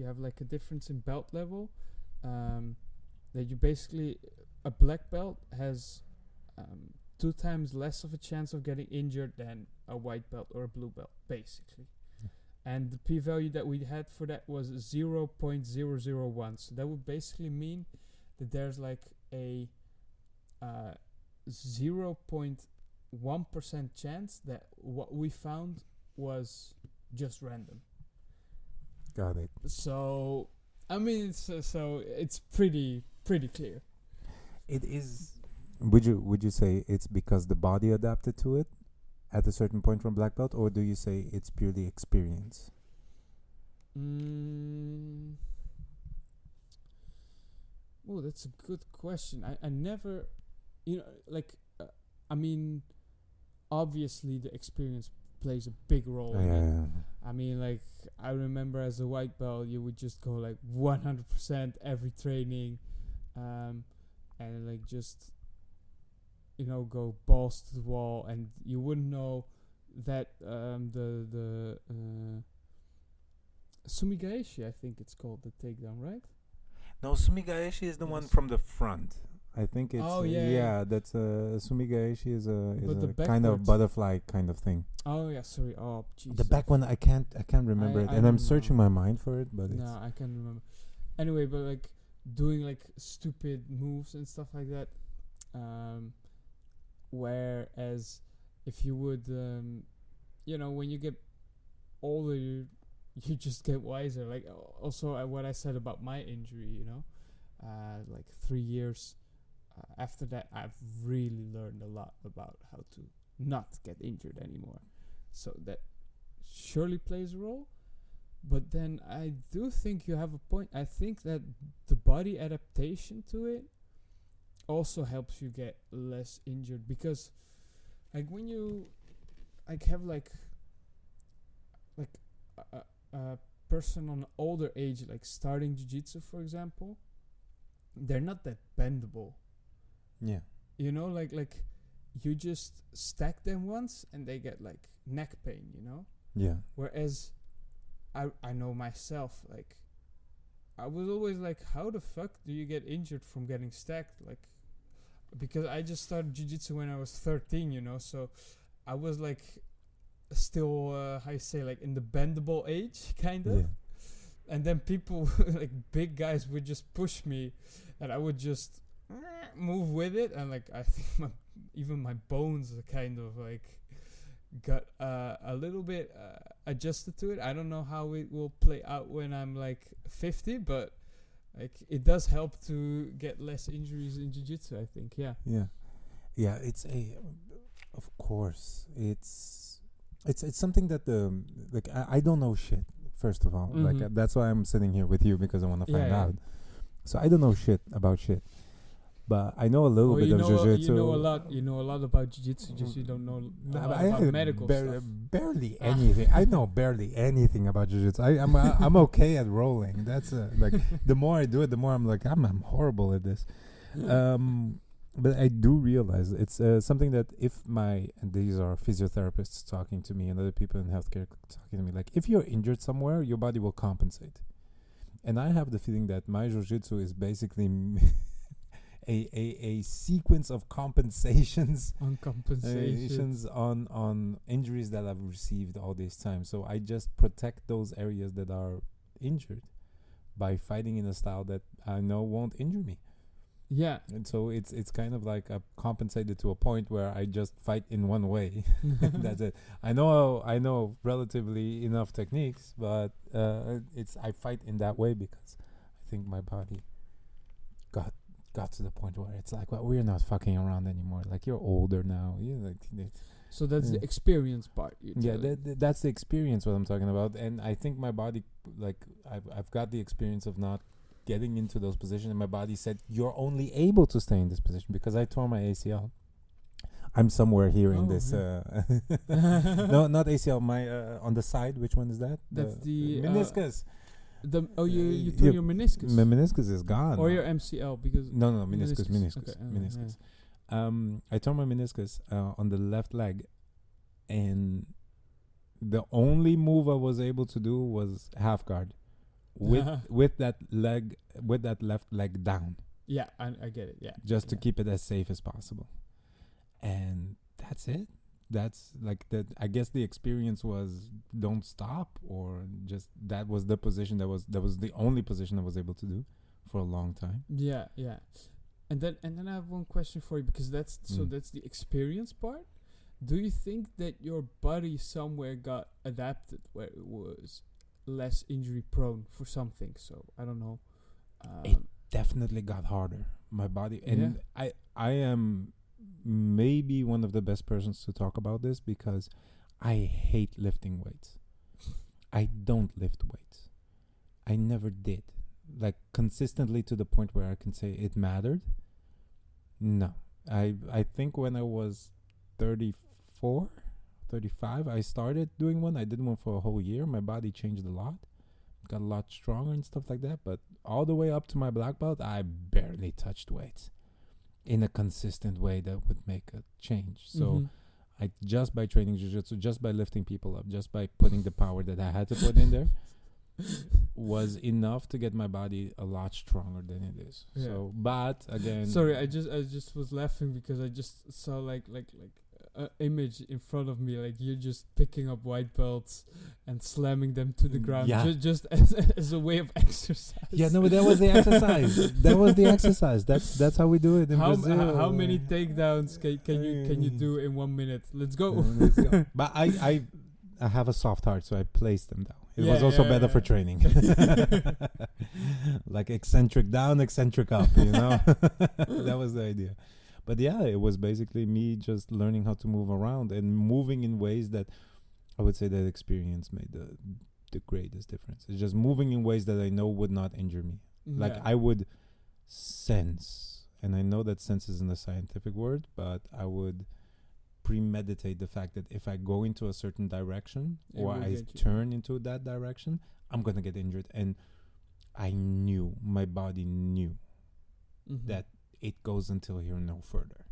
have like a difference in belt level, that you basically, a black belt has 2 times less of a chance of getting injured than a white belt or a blue belt, basically. And the p-value that we had for that was 0.001. So that would basically mean that there's like a 0.1% chance that what we found was just random. Got it. So, I mean, it's pretty clear. It is. Would you say it's because the body adapted to it at a certain point from black belt, or do you say it's purely experience? Oh, that's a good question. I never, like, I mean, obviously the experience plays a big role in it. Yeah. I mean, like, I remember as a white belt, you would just go like 100% every training, and like just, go balls to the wall, and you wouldn't know that the Sumigaeshi, I think it's called, the takedown, right? No, Sumigaeshi is the one from the front. I think it's that's Sumigaeshi is a kind of butterfly kind of thing. Oh yeah, sorry. Oh, Jesus. The back one I can't remember it, and I'm searching my mind for it, but no, I can't remember. Anyway, but like doing like stupid moves and stuff like that. Whereas if you would, when you get older, you just get wiser. Like also what I said about my injury, like 3 years after that, I've really learned a lot about how to not get injured anymore. So that surely plays a role. But then I do think you have a point. I think that the body adaptation to it also helps you get less injured, because like when you like have like a person on older age, like starting jiu-jitsu, for example, they're not that bendable. Yeah. Like you just stack them once and they get like neck pain, Yeah. Whereas I know myself, like I was always like, how the fuck do you get injured from getting stacked? Like, because I just started jiu-jitsu when I was 13, so I was like still how you say, like in the bendable age kind of. Yeah. And then people like big guys would just push me and I would just move with it, and like I think even my bones kind of like got a little bit adjusted to it. I don't know how it will play out when I'm like 50, but like it does help to get less injuries in jiu-jitsu, I think. Yeah. It's of course it's something that I don't know shit, first of all. Like that's why I'm sitting here with you, because I want to find out. So I don't know shit about shit, but I know a little bit of jiu-jitsu. You know a lot about jiu-jitsu, just you don't know about medical stuff. Barely anything. I know barely anything about jiu-jitsu. I'm okay at rolling. That's like the more I do it, the more I'm like I'm horrible at this. But I do realize it's something that and these are physiotherapists talking to me and other people in healthcare talking to me, like if you're injured somewhere, your body will compensate. And I have the feeling that my jiu-jitsu is basically a sequence of compensations on injuries that I've received all this time. So I just protect those areas that are injured by fighting in a style that I know won't injure me. Yeah. And so it's kind of like I've compensated to a point where I just fight in one way. That's it. I know relatively enough techniques, but I fight in that way because I think my body got to the point where it's like, well, we're not fucking around anymore. Like, you're older now. So that's Yeah. the experience part. Yeah, that's the experience what I'm talking about, and I think my body, like I've got the experience of not getting into those positions, and my body said you're only able to stay in this position because I tore my ACL. I'm somewhere here in this. No, not ACL. My on the side. Which one is that? That's the meniscus. You tore your meniscus. My meniscus is gone. Or your MCL because No, meniscus. Okay. Meniscus. Yeah. I tore my meniscus on the left leg, and the only move I was able to do was half guard, with that left leg down. Yeah, I get it. Yeah, just to keep it as safe as possible, and that's it. That's like that. I guess the experience was don't stop, or just that was the position that was the only position I was able to do for a long time. Yeah. And then I have one question for you, because that's the experience part. Do you think that your body somewhere got adapted where it was less injury prone for something? So I don't know. It definitely got harder. My body, and I am maybe one of the best persons to talk about this, because I hate lifting weights. I don't lift weights. I never did. Like consistently to the point where I can say it mattered. No. I think when I was 34, 35, I started doing one. I did one for a whole year. My body changed a lot. Got a lot stronger and stuff like that. But all the way up to my black belt, I barely touched weights in a consistent way that would make a change. So I just by training jiu-jitsu, just by lifting people up, just by putting the power that I had to put in there was enough to get my body a lot stronger than it is. Yeah. So, but again, sorry, I just was laughing because I just saw like an image in front of me, like you're just picking up white belts and slamming them to the ground, just as a way of exercise. Yeah, no, but that was the exercise. That was the exercise. That's how we do it in Brazil. How many takedowns can you do in 1 minute? Let's go. Let's go. But I have a soft heart, so I placed them down. It was also better for training. Like eccentric down, eccentric up, you know. That was the idea. But yeah, it was basically me just learning how to move around and moving in ways that I would say that experience made the greatest difference. It's just moving in ways that I know would not injure me. Like I would sense, and I know that sense isn't a scientific word, but I would premeditate the fact that if I go into a certain direction or I turn into that direction, I'm going to get injured. And I knew, my body knew that it goes until here no further.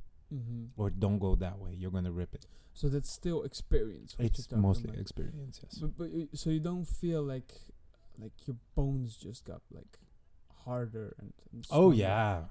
Or don't go that way, you're going to rip it. So that's still experience. It's mostly experience, yes. But so you don't feel like your bones just got like harder and oh yeah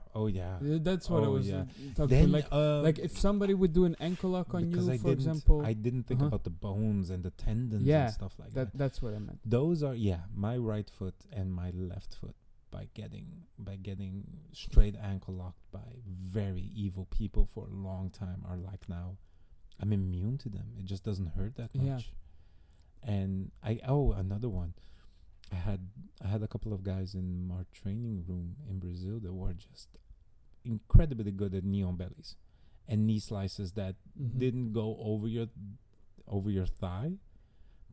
that's what I was talking about. Like if somebody would do an ankle lock on you, for example. I didn't think about the bones and the tendons and stuff like that. That's what I meant. Those are my right foot and my left foot, by getting straight ankle locked by very evil people for a long time, are like, now I'm immune to them. It just doesn't hurt that much. And another one, I had a couple of guys in our training room in Brazil that were just incredibly good at knee on bellies and knee slices that didn't go over your thigh,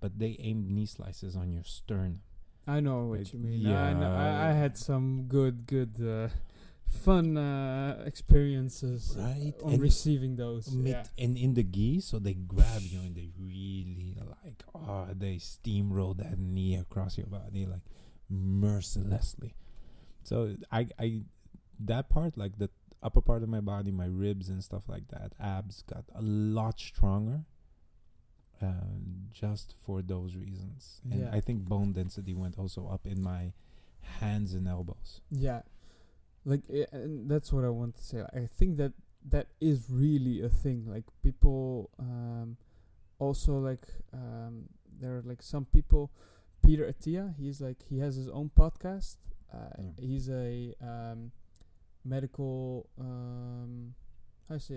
but they aimed knee slices on your sternum. I know what you mean. I had some good fun experiences on receiving those. And in the gi, so they grab you and they really they steamroll that knee across your body like mercilessly. So I that part, like the upper part of my body, my ribs and stuff like that, abs got a lot stronger. Just for those reasons. And I think bone density went also up in my hands and elbows. Yeah. And that's what I want to say. I think that is really a thing. Like people also there are like some people, Peter Attia, he has his own podcast. He's a medical he's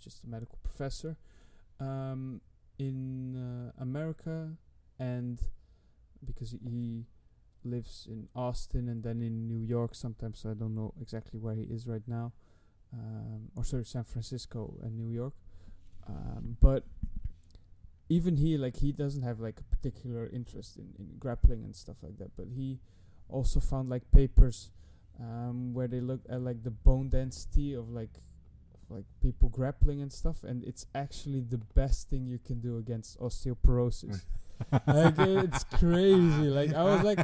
just a medical professor in America, and because he lives in Austin and then in New York sometimes, so I don't know exactly where he is right now, San Francisco and New York, But even he, like, he doesn't have like a particular interest in grappling and stuff like that, but he also found like papers where they look at like the bone density of like people grappling and stuff, and it's actually the best thing you can do against osteoporosis. Like, it's crazy. Like, I was like,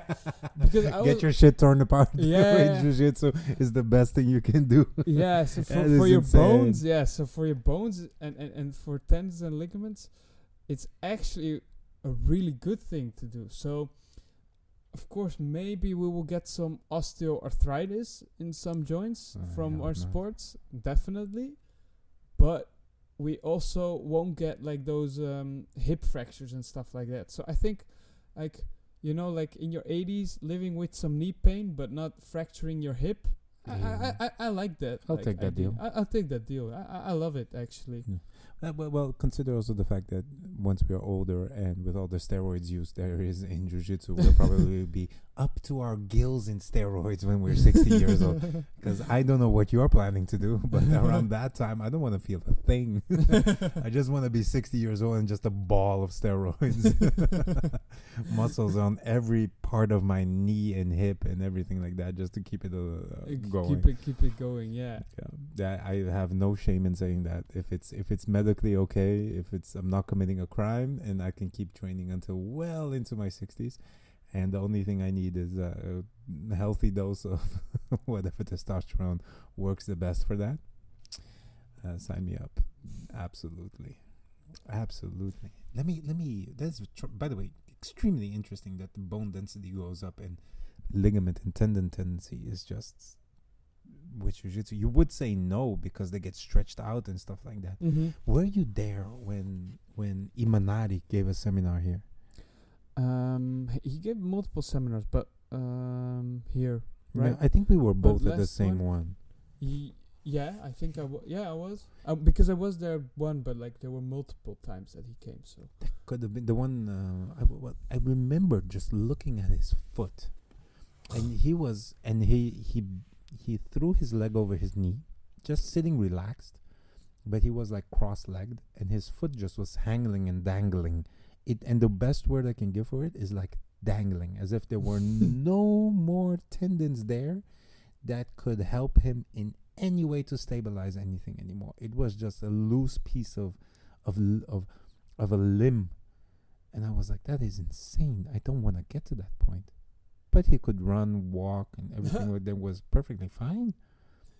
because I Get was, your shit torn apart. Yeah. Jiu-Jitsu is the best thing you can do. yeah, so That for is your insane. bones, yeah, so for your bones and for tendons and ligaments, it's actually a really good thing to do. So of course, maybe we will get some osteoarthritis in some joints from yeah, our no. sports, definitely. But we also won't get like those hip fractures and stuff like that. So I think, like, you know, like in your 80s, living with some knee pain but not fracturing your hip. Yeah. I like that. I'll like, take that deal. I'll take that deal. I love it, actually. Yeah. Well, consider also the fact that once we are older and with all the steroids used there is in Jiu-Jitsu, we'll probably be up to our gills in steroids when we're 60 years old. Because I don't know what you're planning to do, but around that time, I don't want to feel a thing. I just want to be 60 years old and just a ball of steroids. Muscles on every part of my knee and hip and everything like that, just to keep it going. Keep it going. Yeah. That I have no shame in saying that. If it's medically okay, if it's I'm not committing a crime, and I can keep training until well into my 60s, and the only thing I need is a healthy dose of whatever testosterone works the best for that. Sign me up. Absolutely. Let me. That's by the way extremely interesting that the bone density goes up and ligament and tendon tendency is just. With Jiu-Jitsu, you would say no because they get stretched out and stuff like that. Mm-hmm. Were you there when Imanari gave a seminar here? He gave multiple seminars, but here, right? Yeah, I think we were But both at the last same one. Yeah, I think I was. Because I was there one, but like there were multiple times that he came. So That could have been the one. I remember just looking at his foot, and he threw his leg over his knee, just sitting relaxed, but he was like cross-legged, and his foot just was hanging and dangling. And the best word I can give for it is like dangling, as if there were no more tendons there that could help him in any way to stabilize anything anymore. It was just a loose piece of a limb, and I was like, that is insane. I don't want to get to that point. But he could run, walk, and everything with them was perfectly fine.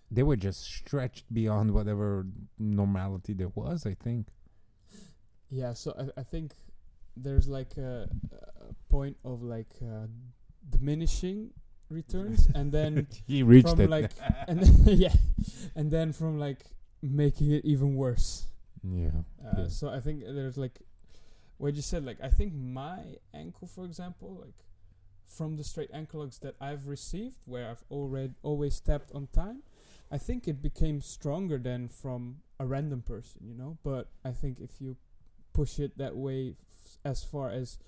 They were just stretched beyond whatever normality there was, I think. yeah, so I think there's like a point of like diminishing returns, and then He reached from it. like and then, and then from like making it even worse. Yeah. So I think there's like what you said. Like I think my ankle, for example, like from the straight ankle locks that I've received, where I've always tapped on time, I think it became stronger than from a random person, you know. But I think if you push it that way, as far as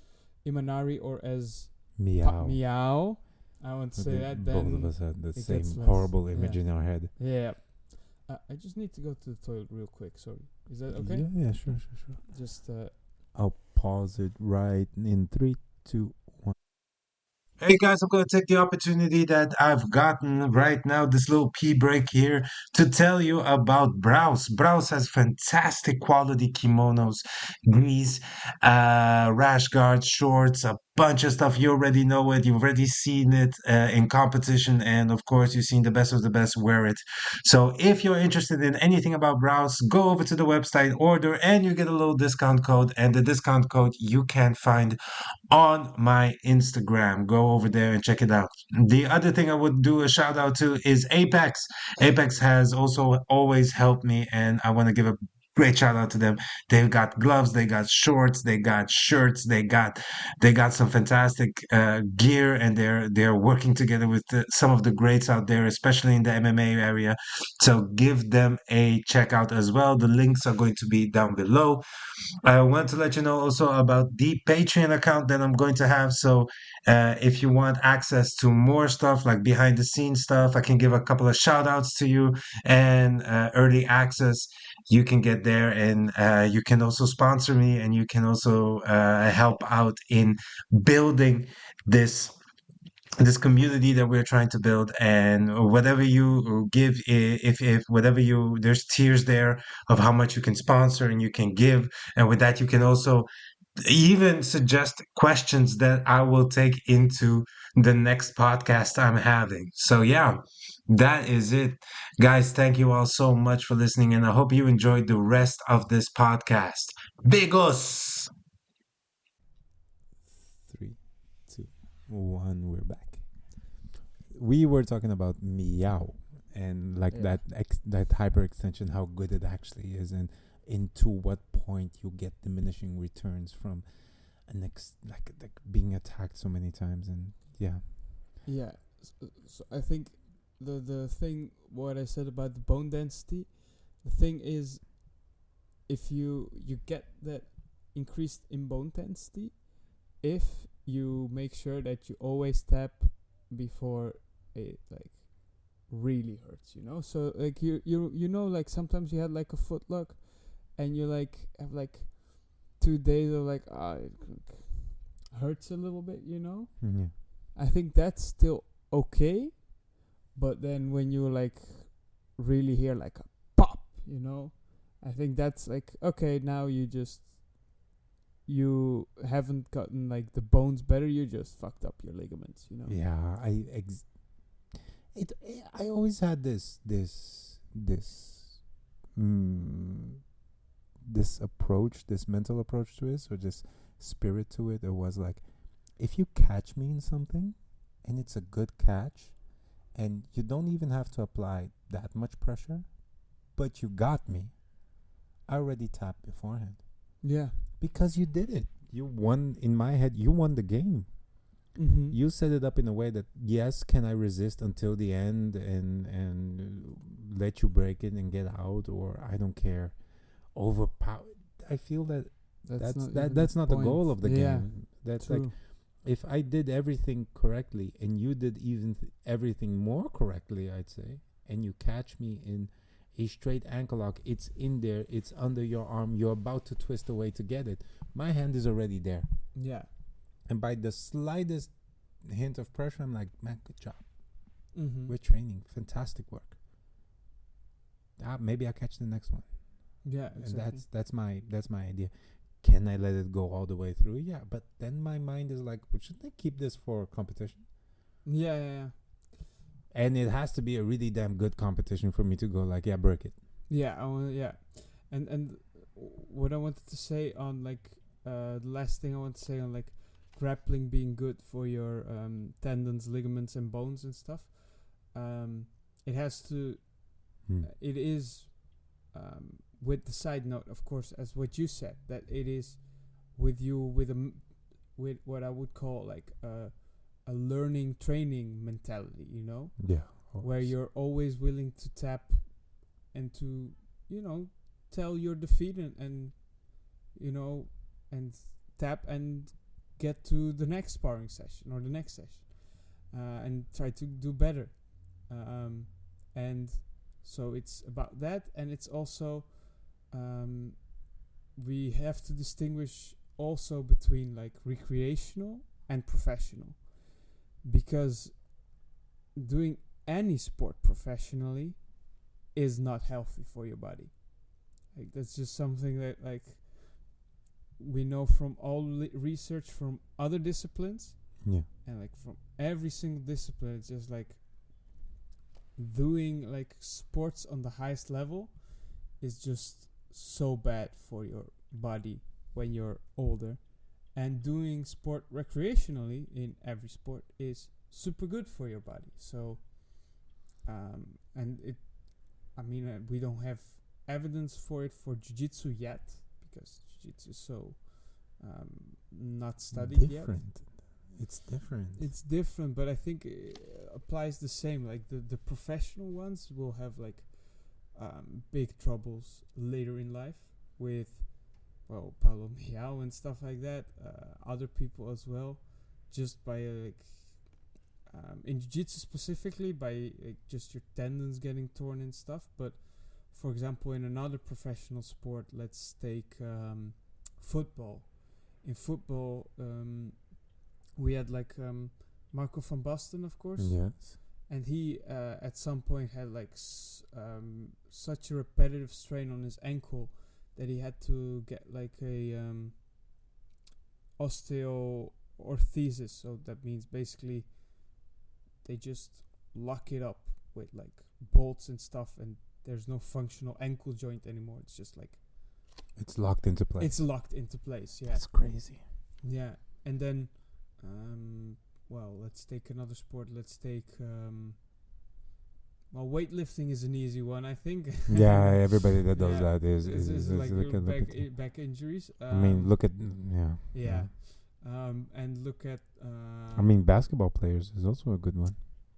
Imanari or as Meow, I won't say that. Then both of us had the it same gets less. horrible image Yeah. in our head. Yeah. I just need to go to the toilet real quick. Sorry. Is that okay? Yeah, sure. Just I'll pause it right in 3, 2, 1. Hey guys, I'm going to take the opportunity that I've gotten right now, this little pee break here, to tell you about Braus. Braus has fantastic quality kimonos, gris, rash guards, shorts, a bunch of stuff. You already know it. You've already seen it in competition. And of course, you've seen the best of the best wear it. So if you're interested in anything about Braus, go over to the website, order, and you get a little discount code. And the discount code you can find on my Instagram. Go over there and check it out. The other thing I would do a shout out to is Apex. Apex has also always helped me, and I want to give a great shout out to them. They've got gloves, they got shorts, they got shirts, they got some fantastic gear, and they're working together with some of the greats out there, especially in the MMA area. So give them a check out as well. The links are going to be down below. I want to let you know also about the Patreon account that I'm going to have. So if you want access to more stuff like behind the scenes stuff, I can give a couple of shout outs to you and early access. You can get get there, and you can also sponsor me, and you can also help out in building this community that we're trying to build. And whatever you give, if whatever you, there's tiers there of how much you can sponsor and you can give, and with that you can also even suggest questions that I will take into the next podcast I'm having. So yeah, that is it. Guys, thank you all so much for listening, and I hope you enjoyed the rest of this podcast. Bigos! 3, 2, 1, we're back. We were talking about meow and like Yeah. that hyperextension, how good it actually is, and into what point you get diminishing returns from like being attacked so many times. And yeah, Yeah. So I think the thing what I said about the bone density, the thing is, if you get that increased in bone density, if you make sure that you always tap before it like really hurts, so like you know, like sometimes you had like a foot lock and you like have like 2 days of like it hurts a little bit, yeah, I think that's still okay. But then when you like really hear like a pop, I think that's like, okay, now you haven't gotten like the bones better, you just fucked up your ligaments, yeah. I always had this approach, this mental approach to it, or this spirit to it. It was like, if you catch me in something and it's a good catch and you don't even have to apply that much pressure, but you got me, I already tapped beforehand. Yeah. Because you did it. You won. In my head, you won the game. Mm-hmm. You set it up in a way that, yes, can I resist until the end and let you break it and get out, or I don't care, overpower. I feel that that's not the goal of the game. That's true. like, if I did everything correctly and you did even everything more correctly, I'd say, and you catch me in a straight ankle lock, it's in there, it's under your arm, you're about to twist away to get it, my hand is already there. Yeah. And by the slightest hint of pressure, I'm like, man, good job. Mm-hmm. We're training. Fantastic work. Maybe I'll catch the next one. Yeah, exactly. And that's my idea. Can I let it go all the way through? Yeah, but then my mind is like, well, shouldn't I keep this for competition? Yeah. And it has to be a really damn good competition for me to go like, yeah, break it. Yeah, and what I wanted to say on like the last thing I want to say on like grappling being good for your tendons, ligaments, and bones and stuff. It has to. It is with the side note, of course, as what you said, that it is with you with what I would call like a learning training mentality, Yeah. where you're always willing to tap and to tell your defeat and tap and get to the next sparring session or the next session and try to do better, and so it's about that. And it's also we have to distinguish also between like recreational and professional, because doing any sport professionally is not healthy for your body. Like that's just something that like we know from all research from other disciplines. Yeah. And like from every single discipline, it's just like doing like sports on the highest level is just so bad for your body when you're older, and doing sport recreationally in every sport is super good for your body. So and it, I mean, we don't have evidence for it for jiu-jitsu yet, because jiu-jitsu is so not studied yet. It's different, but I think it applies the same. Like the professional ones will have like big troubles later in life with, well, Paulo Miao and stuff like that. Other people as well, just by like in jiu-jitsu specifically, by like just your tendons getting torn and stuff. But for example, in another professional sport, let's take football. In football, we had like Marco van Basten, of course. Yes. And he at some point had like such a repetitive strain on his ankle that he had to get like a osteoarthritis. So that means basically they just lock it up with like bolts and stuff, and there's no functional ankle joint anymore. It's just like it's locked into place. It's locked into place. Yeah, that's crazy. Yeah, and then well, let's take another sport. Let's take well, weightlifting is an easy one, I think. Yeah, everybody that does that is like back injuries. I mean, look at yeah. And look at. I mean, basketball players is also a good one.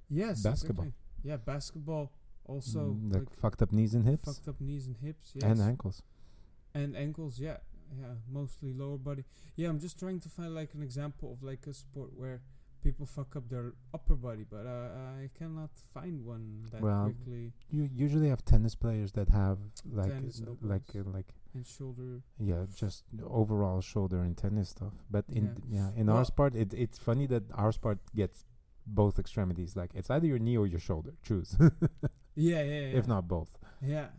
Yes, basketball. Exactly. Yeah, basketball also like fucked up knees and hips. Fucked up knees and hips. Yes. And ankles. And ankles, yeah, mostly lower body. Yeah, I'm just trying to find like an example of like a sport where people fuck up their upper body, but I cannot find one that quickly. You usually have tennis players that have like and shoulder. Yeah, just overall shoulder and tennis stuff. But in our sport, it's funny that our sport gets both extremities. Like it's either your knee or your shoulder. Choose. Yeah. If not both. Yeah.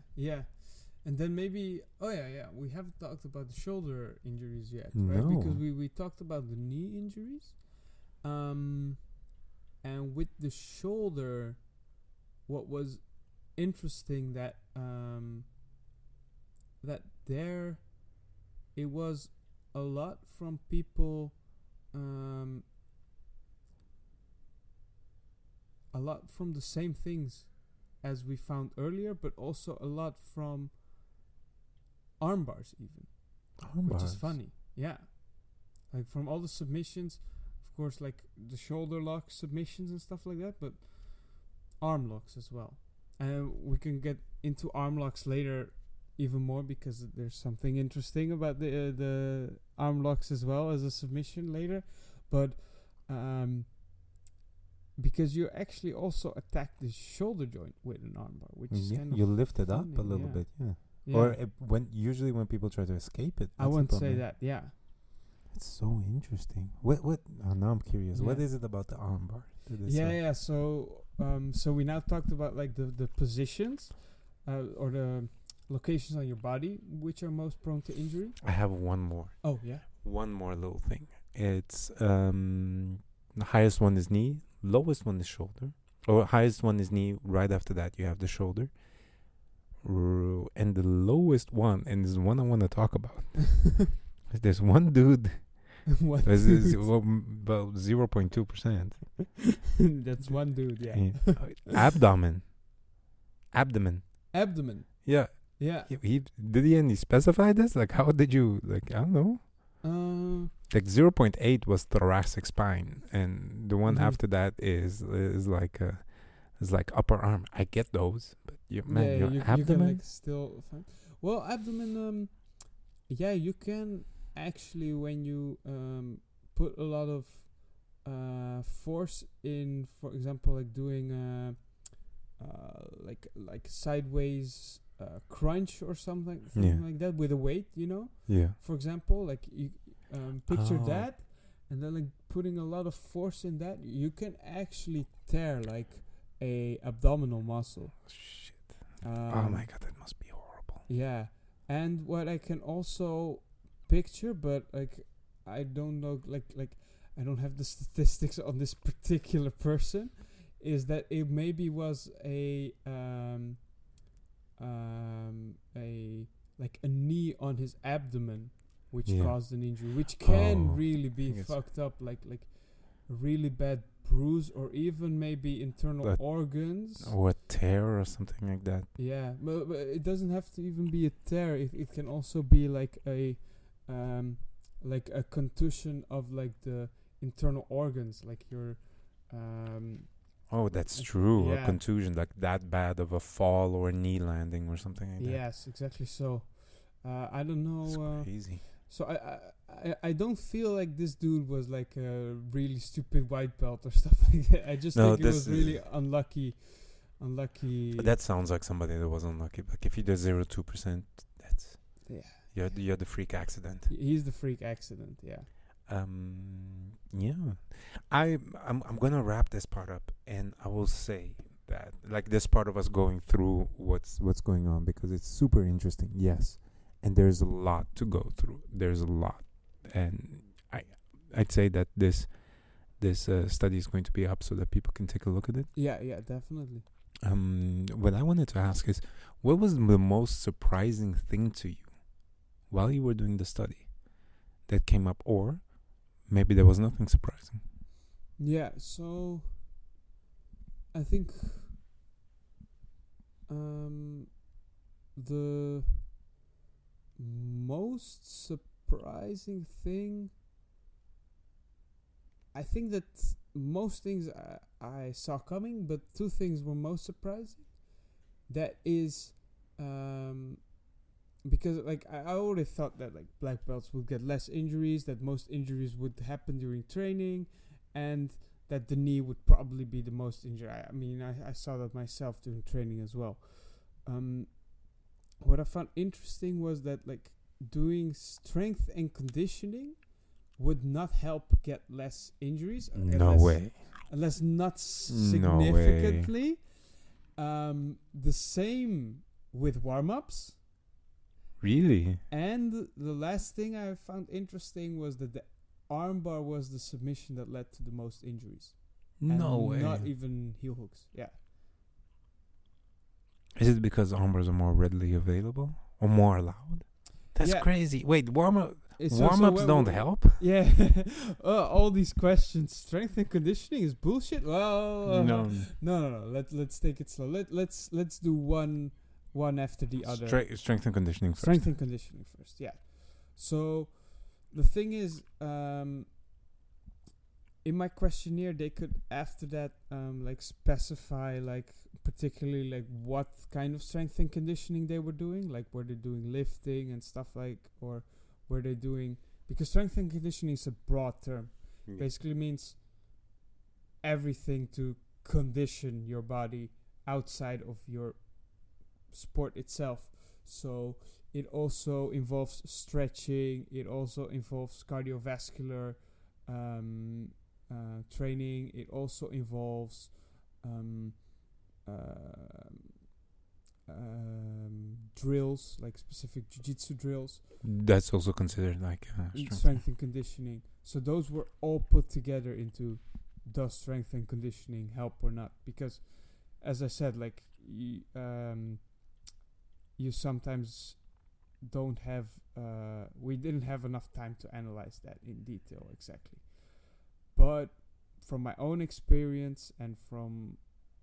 And then maybe, we haven't talked about the shoulder injuries yet, right? No. Because we talked about the knee injuries. And with the shoulder, what was interesting that it was a lot from people, a lot from the same things as we found earlier, but also a lot from arm bars even, which is funny. Yeah, like from all the submissions, of course, like the shoulder lock submissions and stuff like that, but arm locks as well. And we can get into arm locks later even more, because there's something interesting about the arm locks as well as a submission later. But because you actually also attack the shoulder joint with an armbar, which is kind of you lift it funny, up a little bit, Or when people try to escape it. I wouldn't say that, It's so interesting. What? Now I'm curious. What is it about the armbar? So we now talked about like the positions or the locations on your body which are most prone to injury. I have one more. Oh yeah. One more little thing. It's the highest one is knee, lowest one is shoulder, or highest one is knee. Right after that, you have the shoulder, and the lowest one, and this is one I want to talk about. There's one dude. What? About 0.2%. That's one dude. Yeah. Abdomen. Yeah. Yeah. Did he specify this? Like, how did you, like, I don't know. Like 0.8 was thoracic spine, and the one after that is like upper arm. I get those, but your abdomen. You can like still find. Well, abdomen. You can actually, when you put a lot of force in, for example, like doing like sideways crunch or something like that with a weight, for example, like you picture that, and then like putting a lot of force in that, you can actually tear like a abdominal muscle. Shit. Oh my god, that must be horrible. Yeah. And what I can also picture, but like I don't know, like I don't have the statistics on this particular person, is that it maybe was a knee on his abdomen which caused an injury, which can really be fucked up, like a really bad bruise, or even maybe internal organs, or a tear or something like that. Yeah, but it doesn't have to even be a tear. It can also be like a contusion of like the internal organs, like your that's true. A contusion, like that bad of a fall or a knee landing or something like that. Yes, exactly. So I don't know. It's crazy. So I don't feel like this dude was like a really stupid white belt or stuff like that. I just think it was really unlucky unlucky. But that sounds like somebody that was unlucky. Like if you do 0.2%, that's you're the freak accident. He's the freak accident. Yeah. Yeah. I'm gonna wrap this part up, and I will say that like this part of us going through what's going on, because it's super interesting. Yes, and there's a lot to go through. There's a lot, and I'd say that this study is going to be up so that people can take a look at it. Yeah, definitely. What I wanted to ask is, what was the most surprising thing to you while you were doing the study that came up, or maybe there was nothing surprising? Yeah, so I think the most surprising thing, I think that most things I saw coming, but two things were most surprising. That is because like I already thought that like black belts would get less injuries, that most injuries would happen during training, and that the knee would probably be the most injured. I mean, I saw that myself during training as well. What I found interesting was that like doing strength and conditioning would not help get less injuries. Unless not significantly. The same with warm-ups. Really? And the last thing I found interesting was that the armbar was the submission that led to the most injuries. No way. Not even heel hooks. Yeah. Is it because armbars are more readily available or more allowed? That's crazy. Wait, warm-ups don't help? Yeah. All these questions. Strength and conditioning is bullshit? Well, no. Let's take it slow. Let's do one after the other. Strength and conditioning first. Strength and conditioning first, yeah. So the thing is, in my questionnaire, they could after that like specify like particularly like what kind of strength and conditioning they were doing, like were they doing lifting and stuff like, or were they doing, because strength and conditioning is a broad term. Basically means everything to condition your body outside of your sport itself. So it also involves stretching, it also involves cardiovascular training, it also involves drills, like specific jiu-jitsu drills. That's also considered like strength and conditioning. So those were all put together into does strength and conditioning help or not? Because as I said, like you sometimes don't have we didn't have enough time to analyze that in detail exactly. But from my own experience and from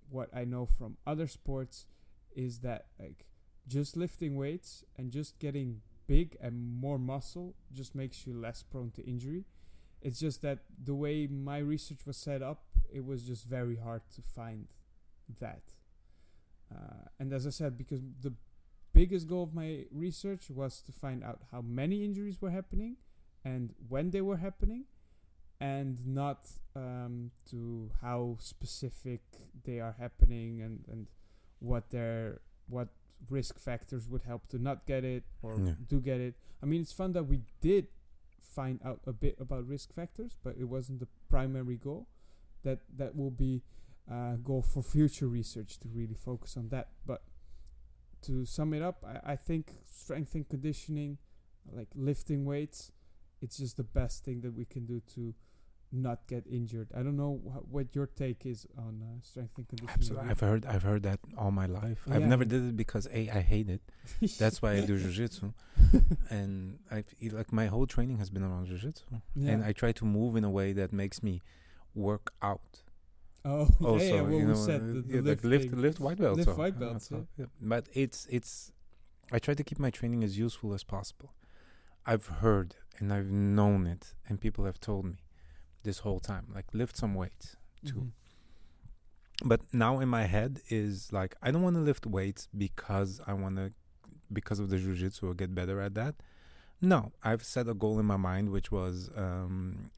what I know from other sports is that like just lifting weights and just getting big and more muscle just makes you less prone to injury. It's just that the way my research was set up, it was just very hard to find that. And as I said, because the biggest goal of my research was to find out how many injuries were happening and when they were happening, and not to how specific they are happening and what risk factors would help to not get it or do get it. I mean, it's fun that we did find out a bit about risk factors, but it wasn't the primary goal. That will be a goal for future research to really focus on that. But to sum it up, I think strength and conditioning, like lifting weights, it's just the best thing that we can do to not get injured. I don't know what your take is on strength and conditioning. Absolutely. I've heard that all my life. Yeah. I've never did it because I hate it. That's why I do jiu-jitsu. And like my whole training has been around jiu-jitsu. Yeah. And I try to move in a way that makes me work out. Oh, also, we said the lift white belts. Lift white belts, yeah. But it's I try to keep my training as useful as possible. I've heard and I've known it, and people have told me this whole time, like lift some weights too. Mm-hmm. But now in my head is like, I don't want to lift weights because of the jiu-jitsu or get better at that. No, I've set a goal in my mind, which was from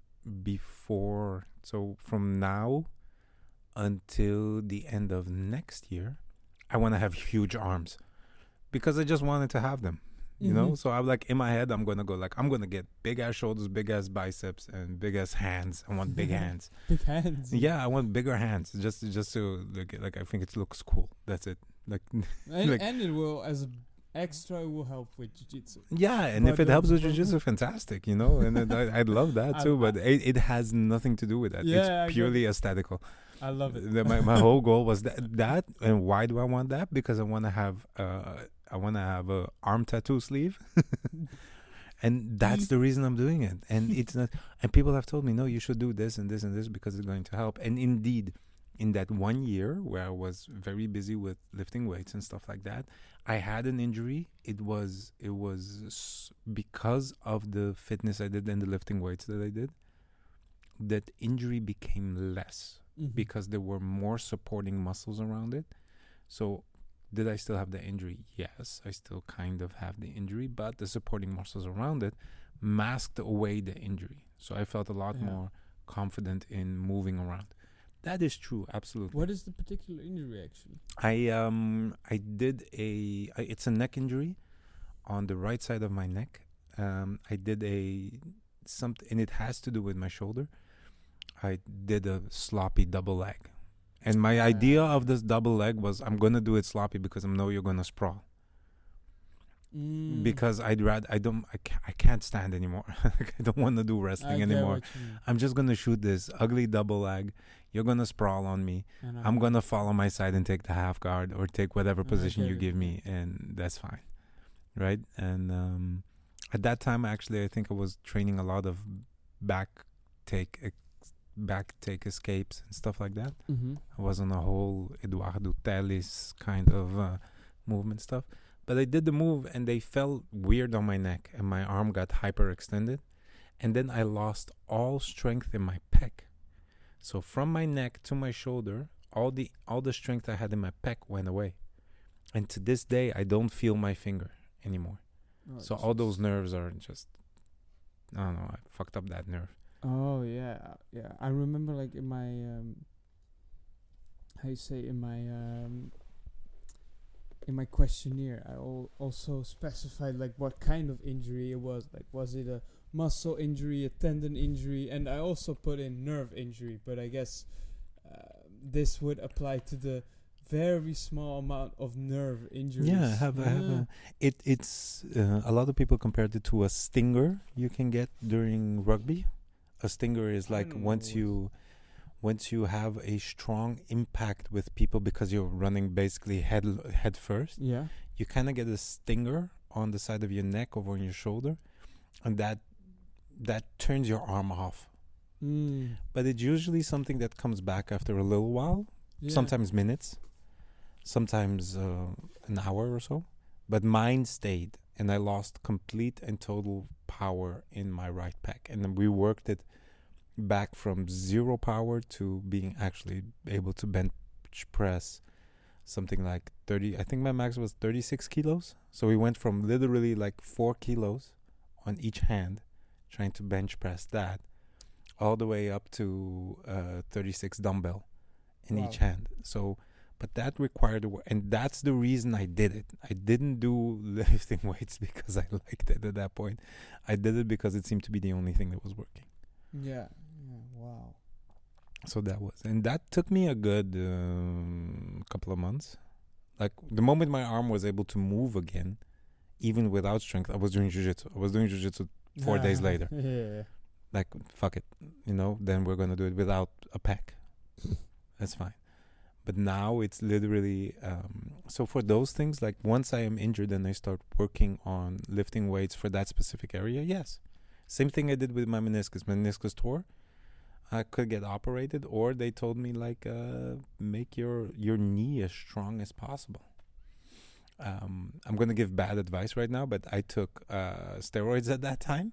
now until the end of next year, I want to have huge arms because I just wanted to have them. You know, so I'm like in my head, I'm gonna go like I'm gonna get big ass shoulders, big ass biceps, and big ass hands. I want big hands. Big hands. Yeah, I want bigger hands. Just to like I think it looks cool. That's it. Like And it will, as an extra, it will help with jiu-jitsu. yeah, and if it helps with jiu-jitsu, fantastic. You know, and I'd love that too. But it has nothing to do with that. Yeah, It's purely aesthetical. I love it. My whole goal was that. And why do I want that? Because I want to have a arm tattoo sleeve. And that's the reason I'm doing it. And it's not. And people have told me, no, you should do this and this and this because it's going to help. And indeed, in that 1 year where I was very busy with lifting weights and stuff like that, I had an injury. It was because of the fitness I did and the lifting weights that I did. That injury became less because there were more supporting muscles around it. So did I still have the injury? Yes, I still kind of have the injury, but the supporting muscles around it masked away the injury. So I felt a lot more confident in moving around. That is true, absolutely. What is the particular injury actually? I did it's a neck injury on the right side of my neck. I did something, and it has to do with my shoulder. I did a sloppy double leg. And my idea of this double leg was I'm going to do it sloppy because I know you're going to sprawl. Because I can't stand anymore. I don't want to do wrestling anymore. I'm just going to shoot this ugly double leg. You're going to sprawl on me. I'm going to fall on my side and take the half guard or take whatever position you give me, and that's fine. Right? And at that time, actually, I think I was training a lot of back take escapes and stuff like that. I was on a whole Eduardo Teles kind of movement stuff. But I did the move and they felt weird on my neck and my arm got hyperextended. And then I lost all strength in my pec. So from my neck to my shoulder, all the strength I had in my pec went away. And to this day, I don't feel my finger anymore. Oh, so all those nerves are just, I don't know, I fucked up that nerve. Oh, yeah. I remember like in my, in my questionnaire, I also specified like what kind of injury it was. Like, was it a muscle injury, a tendon injury? And I also put in nerve injury, but I guess this would apply to the very small amount of nerve injuries. Yeah, it's a lot of people compared it to a stinger you can get during rugby. A stinger is like once you have a strong impact with people because you're running basically head first. Yeah, you kind of get a stinger on the side of your neck over on your shoulder, and that turns your arm off. But it's usually something that comes back after a little while, sometimes minutes, sometimes an hour or so. But mine stayed, and I lost complete and total power in my right pec. And then we worked it back from zero power to being actually able to bench press something like 30. I think my max was 36 kilos. So we went from literally like 4 kilos on each hand, trying to bench press that, all the way up to 36 dumbbell in each hand. So, but that required work, and that's the reason I did it. I didn't do lifting weights because I liked it at that point. I did it because it seemed to be the only thing that was working. Yeah. Wow. So that took me a good couple of months. Like the moment my arm was able to move again, even without strength, I was doing jiu-jitsu. I was doing jiu-jitsu 4 days later. Yeah. Like, fuck it, then we're going to do it without a pec. That's fine. But now it's literally, so for those things, like once I am injured and I start working on lifting weights for that specific area, yes. Same thing I did with my meniscus. My meniscus tore. I could get operated, or they told me like, make your knee as strong as possible. I'm going to give bad advice right now, but I took steroids at that time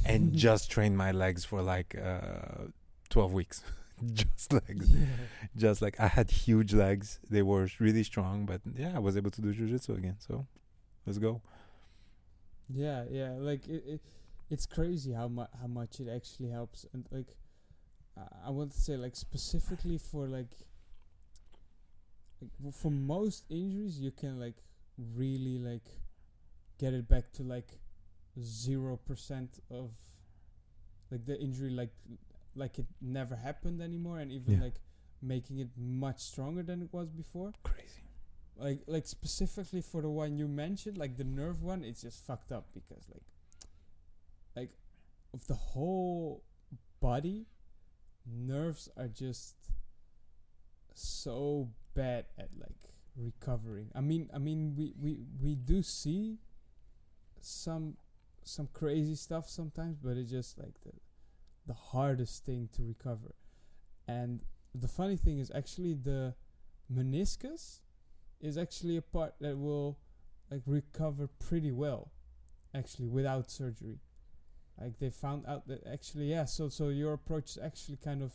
and just trained my legs for like 12 weeks. Just legs. Just like I had huge legs. They were really strong, but yeah, I was able to do jiu-jitsu again. So let's go. Yeah. Like it's crazy how much it actually helps. And like I want to say like specifically for like like for most injuries you can like really like get it back to like 0% of like the injury, like it never happened anymore, and even like making it much stronger than it was before. Crazy. Like specifically for the one you mentioned, like the nerve one, it's just fucked up because like of the whole body, nerves are just so bad at like recovering. I mean we do see some crazy stuff sometimes, but it's just like the hardest thing to recover. And the funny thing is actually the meniscus is actually a part that will like recover pretty well actually without surgery. Like they found out that actually so your approach is actually kind of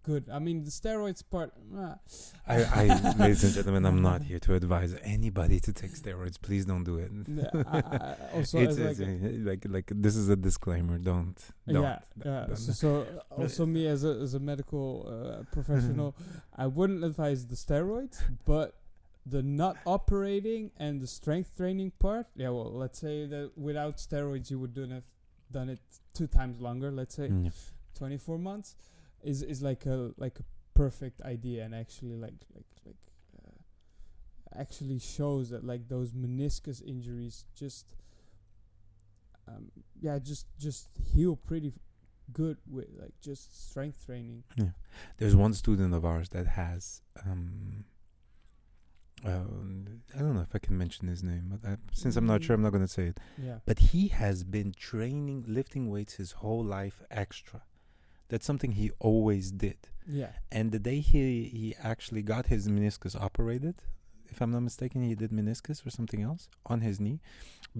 good. I mean the steroids part I ladies and gentlemen, I'm not here to advise anybody to take steroids. Please don't do it. Also it's like this is a disclaimer. Don't. So also me as a medical professional, I wouldn't advise the steroids, but the not operating and the strength training part, well, let's say that without steroids you would have done it 2 times longer, let's say 24 months is like a perfect idea, and actually actually shows that like those meniscus injuries just heal pretty good with like just strength training. There's one student of ours that has I don't know if I can mention his name, but since I'm not sure, I'm not going to say it. But he has been training lifting weights his whole life extra. That's something he always did. And the day he actually got his meniscus operated, if I'm not mistaken, he did meniscus or something else on his knee,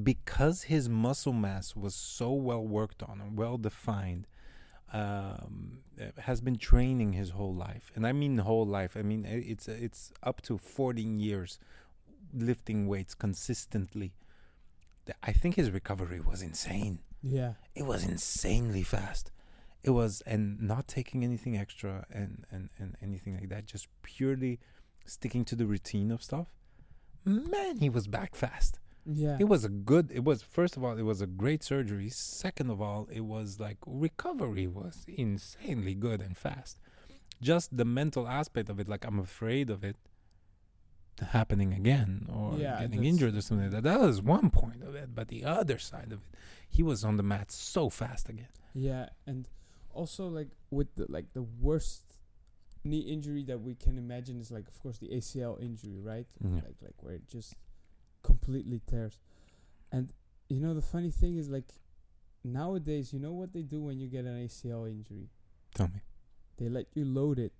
because his muscle mass was so well worked on and well defined. Has been training his whole life, and I mean whole life. I mean it's up to 14 years lifting weights consistently. I think his recovery was insane. It was insanely fast. It was, and not taking anything extra and anything like that, just purely sticking to the routine of stuff. Man, he was back fast. First of all, it was a great surgery. Second of all, it was like recovery was insanely good and fast. Just the mental aspect of it, like I'm afraid of it happening again or getting injured or something like that. That was one point of it, but the other side of it, he was on the mat so fast again. And also like with the worst knee injury that we can imagine is like, of course, the ACL injury, right? Like where it just completely tears. And you know the funny thing is, like, nowadays, you know what they do when you get an ACL injury? Tell me. They let you load it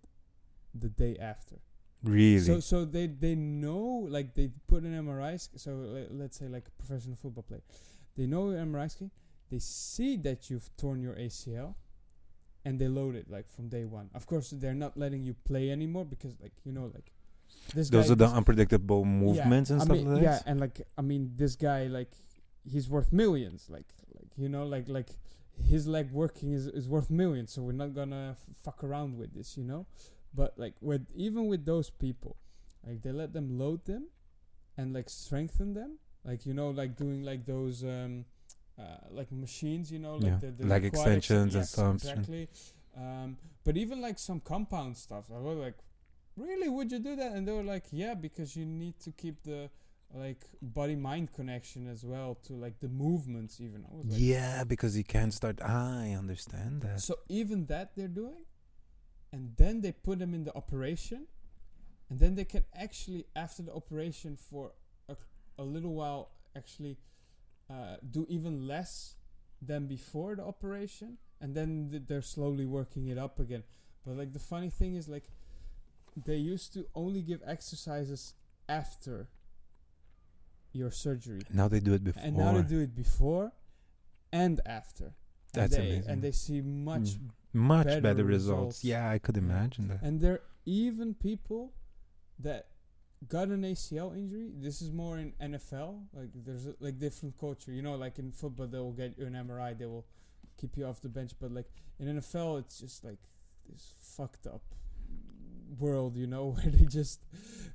the day after. Really? So they know, like, they put an MRI. Let's say like a professional football player, they know your MRI scan. They see that you've torn your ACL, and they load it like from day one. Of course, they're not letting you play anymore because, like, you know, like, those are the unpredictable movements and stuff like that. Yeah, and like, I mean, this guy, like, he's worth millions. Like you know, like his leg working is worth millions. So we're not gonna fuck around with this, you know. But like even with those people, like, they let them load them and like strengthen them, like, you know, like doing like those like machines, you know, like the leg extensions and stuff. Exactly. But even like some compound stuff, I was like, really, would you do that? And they were like, yeah, because you need to keep the like body-mind connection as well to like the movements even. I was like, because you can't start. I understand that. So even that they're doing, and then they put them in the operation, and then they can actually, after the operation for a little while, actually do even less than before the operation, and then they're slowly working it up again. But like the funny thing is, like, they used to only give exercises after your surgery. Now they do it before. And now they do it before and after. That's amazing. And they see much better results. Yeah, I could imagine that. And there are even people that got an ACL injury. This is more in NFL. Like, there's like different culture. You know, like in football, they will get you an MRI. They will keep you off the bench. But like in NFL, it's just like this fucked up world, you know, where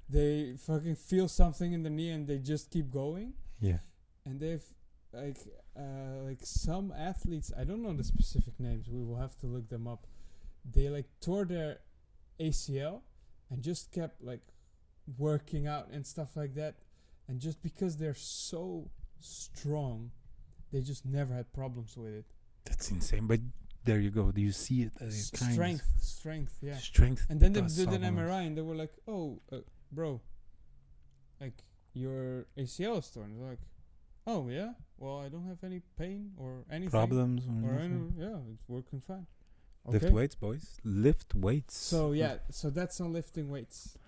they fucking feel something in the knee and they just keep going. Yeah. And they've like some athletes, I don't know the specific names, we will have to look them up. They like tore their ACL and just kept like working out and stuff like that, and just because they're so strong, they just never had problems with it. That's insane. But there you go. Do you see it as Strength, yeah. Strength. And then they did an MRI and they were like, "Oh, bro, like your ACL is torn." They're like, "Oh yeah, well I don't have any pain or anything, Problems or yeah, it's working fine." Lift weights, boys. Lift weights. So yeah, so that's on lifting weights.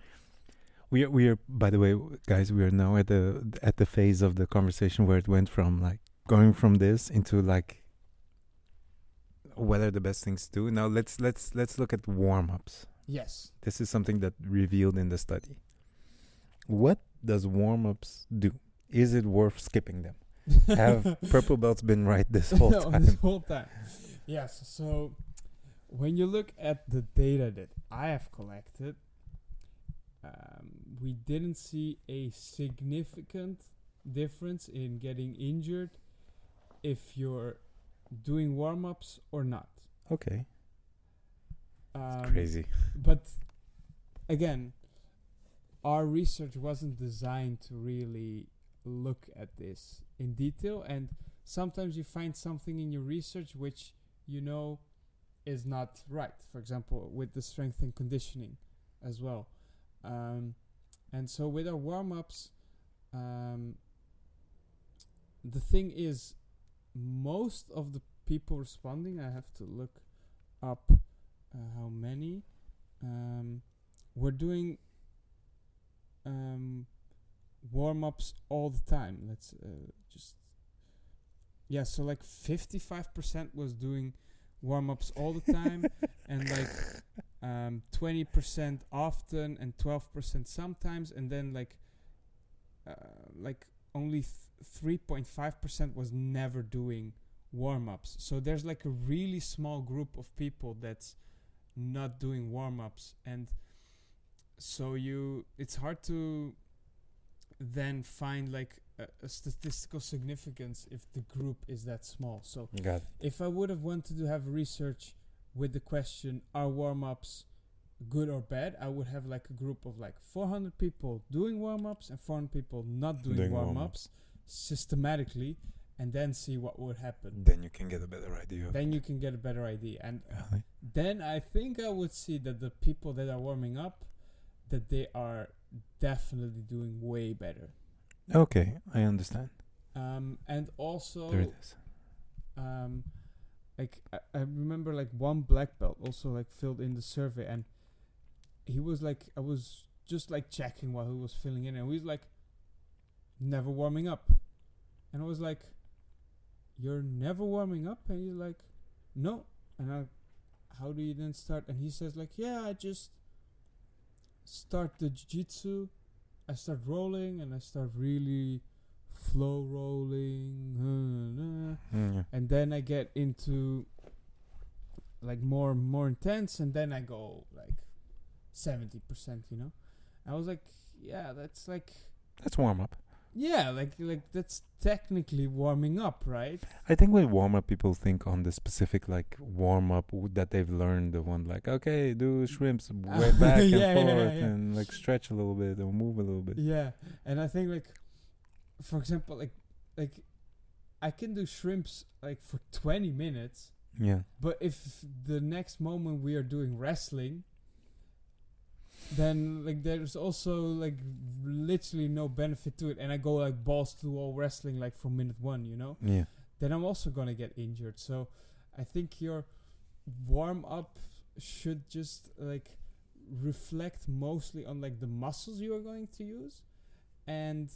We are by the way, guys, we are now at the phase of the conversation where it went from like going from this into like what are the best things to do. Now let's look at warm-ups. Yes. This is something that revealed in the study. What does warm-ups do? Is it worth skipping them? Have purple belts been right this whole time? Yes. So when you look at the data that I have collected, we didn't see a significant difference in getting injured if you're doing warm-ups or not. Okay. It's crazy. But again, our research wasn't designed to really look at this in detail, and sometimes you find something in your research which you know is not right. For example, with the strength and conditioning as well. And so with our warm-ups, the thing is, most of the people responding, I have to look up how many, were doing warm-ups all the time. Let's so like 55% was doing warm-ups all the time, and like 20% often, and 12% sometimes, and then like only 3.5% was never doing warm-ups. So there's like a really small group of people that's not doing warm-ups, and so it's hard to then find like a statistical significance if the group is that small. So if I would have wanted to have research with the question, are warm-ups good or bad, I would have like a group of like 400 people doing warm-ups and 400 people not doing warm-ups systematically, and then see what would happen. Then you can get a better idea. And then I think I would see that the people that are warming up, that they are definitely doing way better. Okay, I understand. And also, there it is. Like I remember like one black belt also like filled in the survey, and he was like, I was just like checking while he was filling in, and he was like, never warming up. And I was like, you're never warming up? And he's like, no. And how do you then start? And he says like, yeah, I just start the jiu-jitsu, I start rolling, and I start really flow rolling, and then I get into like more intense, and then I go like 70%, you know. I was like, yeah, that's warm up. Yeah, like that's technically warming up, right? I think with warm up, people think on the specific like warm up that they've learned, the one like, okay, do shrimps way back and forth and like stretch a little bit or move a little bit. Yeah, and I think like, for example, like I can do shrimps like for 20 minutes. Yeah. But if the next moment we are doing wrestling, then like there's also like literally no benefit to it, and I go like balls to the wall wrestling like from minute 1, you know. Yeah. Then I'm also gonna get injured. So I think your warm up should just like reflect mostly on like the muscles you are going to use, and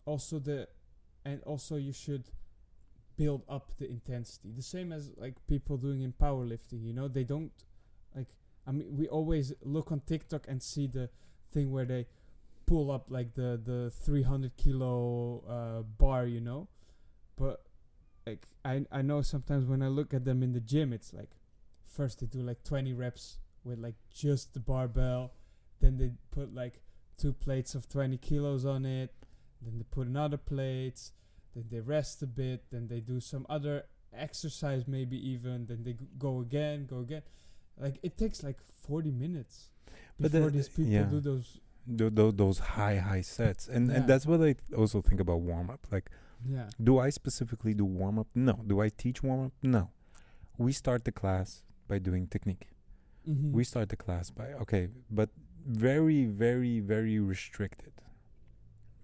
also you should build up the intensity, the same as like people doing in powerlifting, you know. They don't like, I mean, we always look on TikTok and see the thing where they pull up like the 300 kilo bar, you know. But like I know sometimes when I look at them in the gym, it's like first they do like 20 reps with like just the barbell. Then they put like 2 plates of 20 kilos on it. Then they put another plate. Then they rest a bit. Then they do some other exercise, maybe even. Then they go again. Like it takes like 40 minutes before these people do those. Those high sets, and that's what I also think about warm up. Like, do I specifically do warm up? No. Do I teach warm up? No. We start the class by doing technique. Mm-hmm. We start the class by but very, very, very restricted.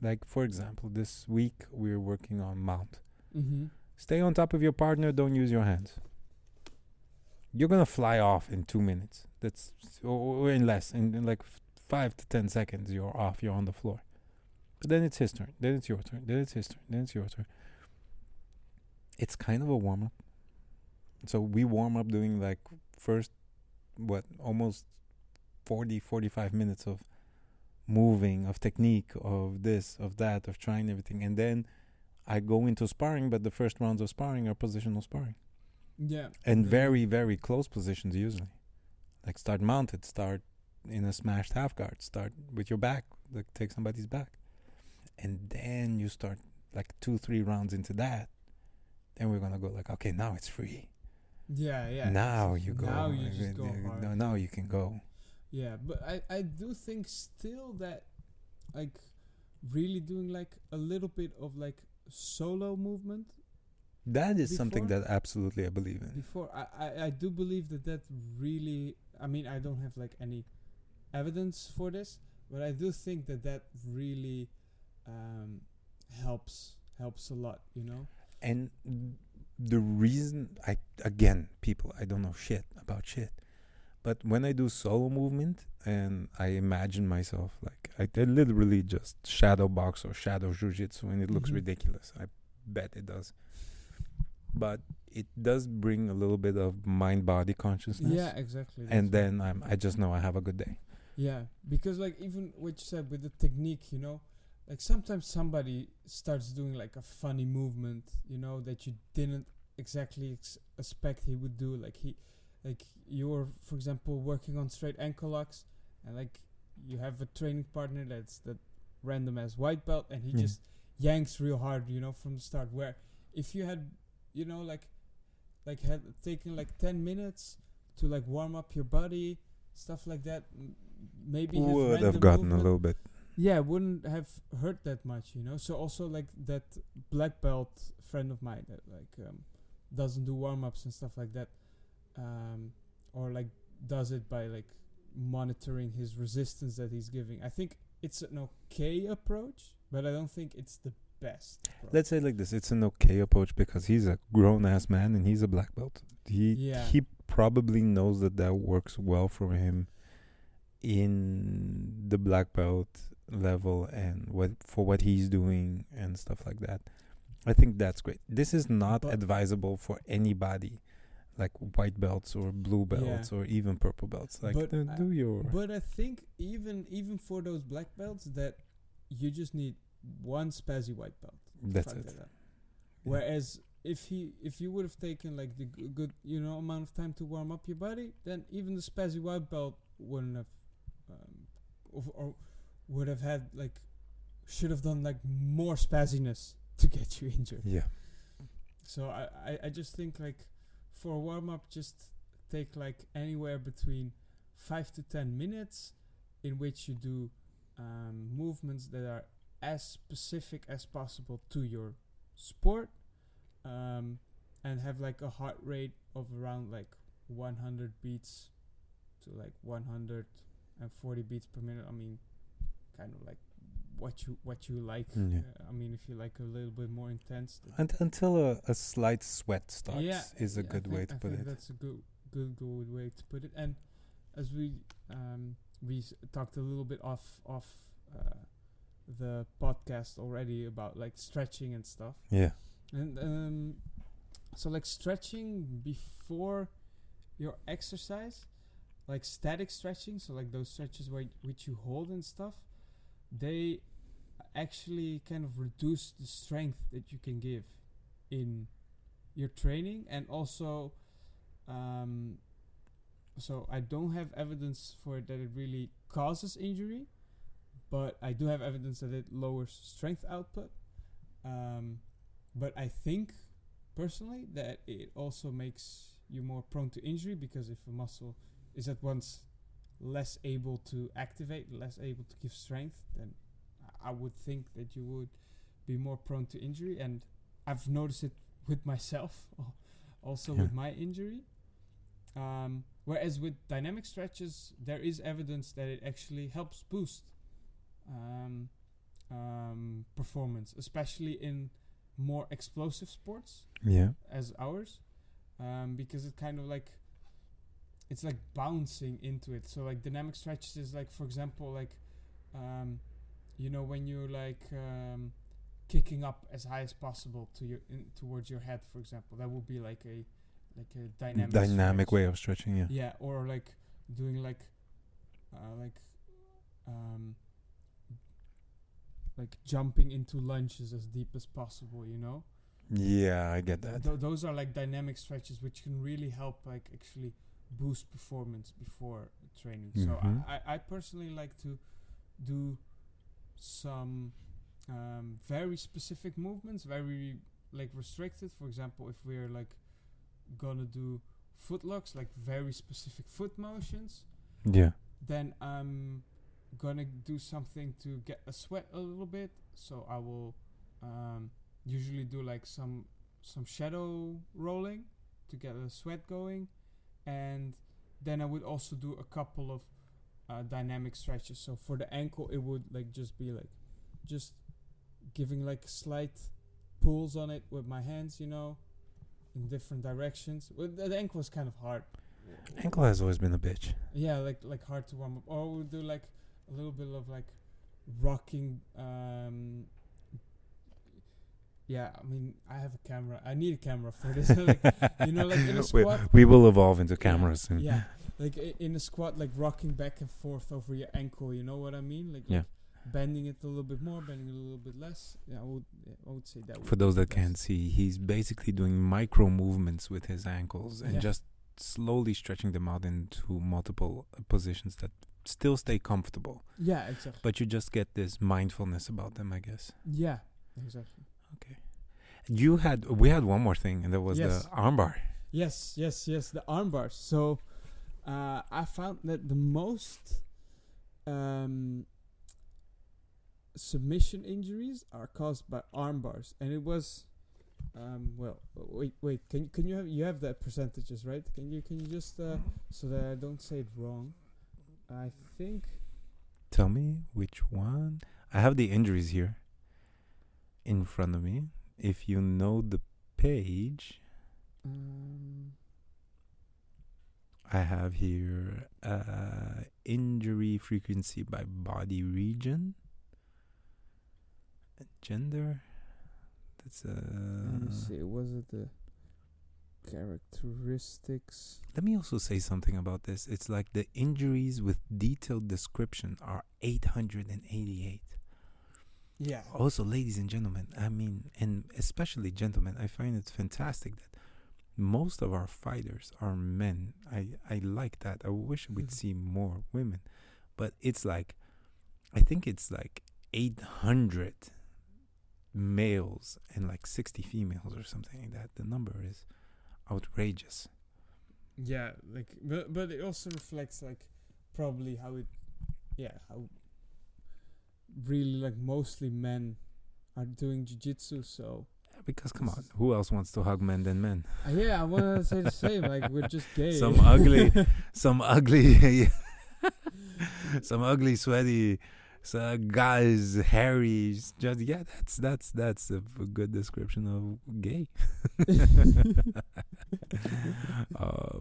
Like, for example, this week we're working on mount. Mm-hmm. Stay on top of your partner. Don't use your hands. You're gonna fly off in 2 minutes. That's or in less, in like 5 to 10 seconds. You're off. You're on the floor. But then it's his turn. Then it's your turn. Then it's his turn. Then it's your turn. It's kind of a warm up. So we warm up doing like first, almost 40, 45 minutes of moving, of technique, of this, of that, of trying everything. And then I go into sparring, but the first rounds of sparring are positional sparring. Yeah. And very, very close positions usually. Like start mounted, start in a smashed half guard, start with your back, like take somebody's back. And then you start like 2-3 rounds into that. Then we're going to go like, okay, now it's free. Yeah. Now you go. Now you just go hard. Now you can go. Yeah, but I do think still that like really doing like a little bit of like solo movement. That is something that absolutely I believe in. Before I do believe that really, I mean, I don't have like any evidence for this, but I do think that really helps a lot, you know. And the reason I don't know shit about shit, but when I do solo movement and I imagine myself like I literally just shadow box or shadow jiu-jitsu and it looks ridiculous. I bet it does. But it does bring a little bit of mind-body consciousness. Yeah, exactly. And then I just know I have a good day. Yeah, because like even what you said with the technique, you know, like sometimes somebody starts doing like a funny movement, you know, that you didn't exactly expect he would do. Like you're, for example, working on straight ankle locks, and like you have a training partner that's that random as white belt, and he just yanks real hard, you know, from the start. Where if you had, you know, like had taken like 10 minutes to like warm up your body, stuff like that, maybe would have gotten a little bit. Yeah, wouldn't have hurt that much, you know. So also like that black belt friend of mine that like doesn't do warm ups and stuff like that, or like does it by like monitoring his resistance that he's giving. I think it's an okay approach, but I don't think it's the best approach. Let's say like this: it's an okay approach because he's a grown ass man and he's a black belt. He probably knows that works well for him in the black belt level and what he's doing and stuff like that. I think that's great. This is not advisable for anybody like white belts or blue belts or even purple belts. Like But I think even for those black belts that you just need one spazzy white belt. That's it. Whereas if you would have taken like the good amount of time to warm up your body, then even the spazzy white belt wouldn't have or would have had like should have done like more spazziness to get you injured. Yeah. So I just think like for a warm up, just take like anywhere between 5 to 10 minutes in which you do movements that are as specific as possible to your sport, and have like a heart rate of around like 100 beats to like 140 beats per minute. I mean, kind of like what you like. I mean, if you like a little bit more intense, until a slight sweat starts is a good way to put it. That's a good way to put it. And as we talked a little bit off the podcast already about like stretching and stuff. Yeah. And so like stretching before your exercise, like static stretching, so like those stretches which you hold and stuff, they actually kind of reduce the strength that you can give in your training, and also so I don't have evidence for it that it really causes injury, but I do have evidence that it lowers strength output. But I think personally that it also makes you more prone to injury, because if a muscle is at once less able to activate, less able to give strength, then I would think that you would be more prone to injury. And I've noticed it with myself also with my injury. Whereas with dynamic stretches, there is evidence that it actually helps boost performance, especially in more explosive sports as ours, because it kind of like, it's like bouncing into it. So like dynamic stretches is like, for example, like you know, when you're like kicking up as high as possible to your towards your head, for example, that would be like a dynamic way of stretching. Yeah, or like doing like jumping into lunges as deep as possible, you know. Yeah, I get that. Those are like dynamic stretches which can really help like actually boost performance before training. So I personally like to do some very specific movements, very like restricted. For example, if we're like gonna do foot locks, like very specific foot motions, then I'm gonna do something to get a sweat a little bit. So I will usually do like some shadow rolling to get a sweat going, and then I would also do a couple of dynamic stretches. So for the ankle, it would like just be like just giving like slight pulls on it with my hands, you know, in different directions. Well, the ankle is kind of hard. Ankle has always been a bitch. Yeah, like hard to warm up. Or we'll do like a little bit of like rocking. Yeah, I mean, I have a camera. I need a camera for this. Like, you know, like in a squat. We will evolve into cameras soon. Yeah, like in a squat, like rocking back and forth over your ankle. You know what I mean? Like bending it a little bit more, bending it a little bit less. Yeah, I would say that. For those that can't see, he's basically doing micro movements with his ankles and just slowly stretching them out into multiple positions that still stay comfortable. Yeah, exactly. But you just get this mindfulness about them, I guess. Yeah, exactly. Okay. We had one more thing, and that was the armbar. Yes, the armbar. So I found that the most submission injuries are caused by arm bars, and it was wait, can you have the percentages, right? Can you just so that I don't say it wrong? I think. Tell me which one. I have the injuries here in front of me. If you know the page, I have here injury frequency by body region. Gender. That's let me see. Was it the characteristics? Let me also say something about this. It's like the injuries with detailed description are 888. Yeah. Also, ladies and gentlemen, I mean, and especially gentlemen, I find it fantastic that most of our fighters are men. I like that. I wish we'd see more women, but it's like, I think it's like 800 males and like 60 females or something like that. The number is outrageous. Yeah, like but it also reflects like probably how really like mostly men are doing jiu-jitsu. So because come on, who else wants to hug men than men? Yeah, I want to say the same. Like, we're just gay. some ugly some ugly sweaty guys, hairy, just that's a good description of gay.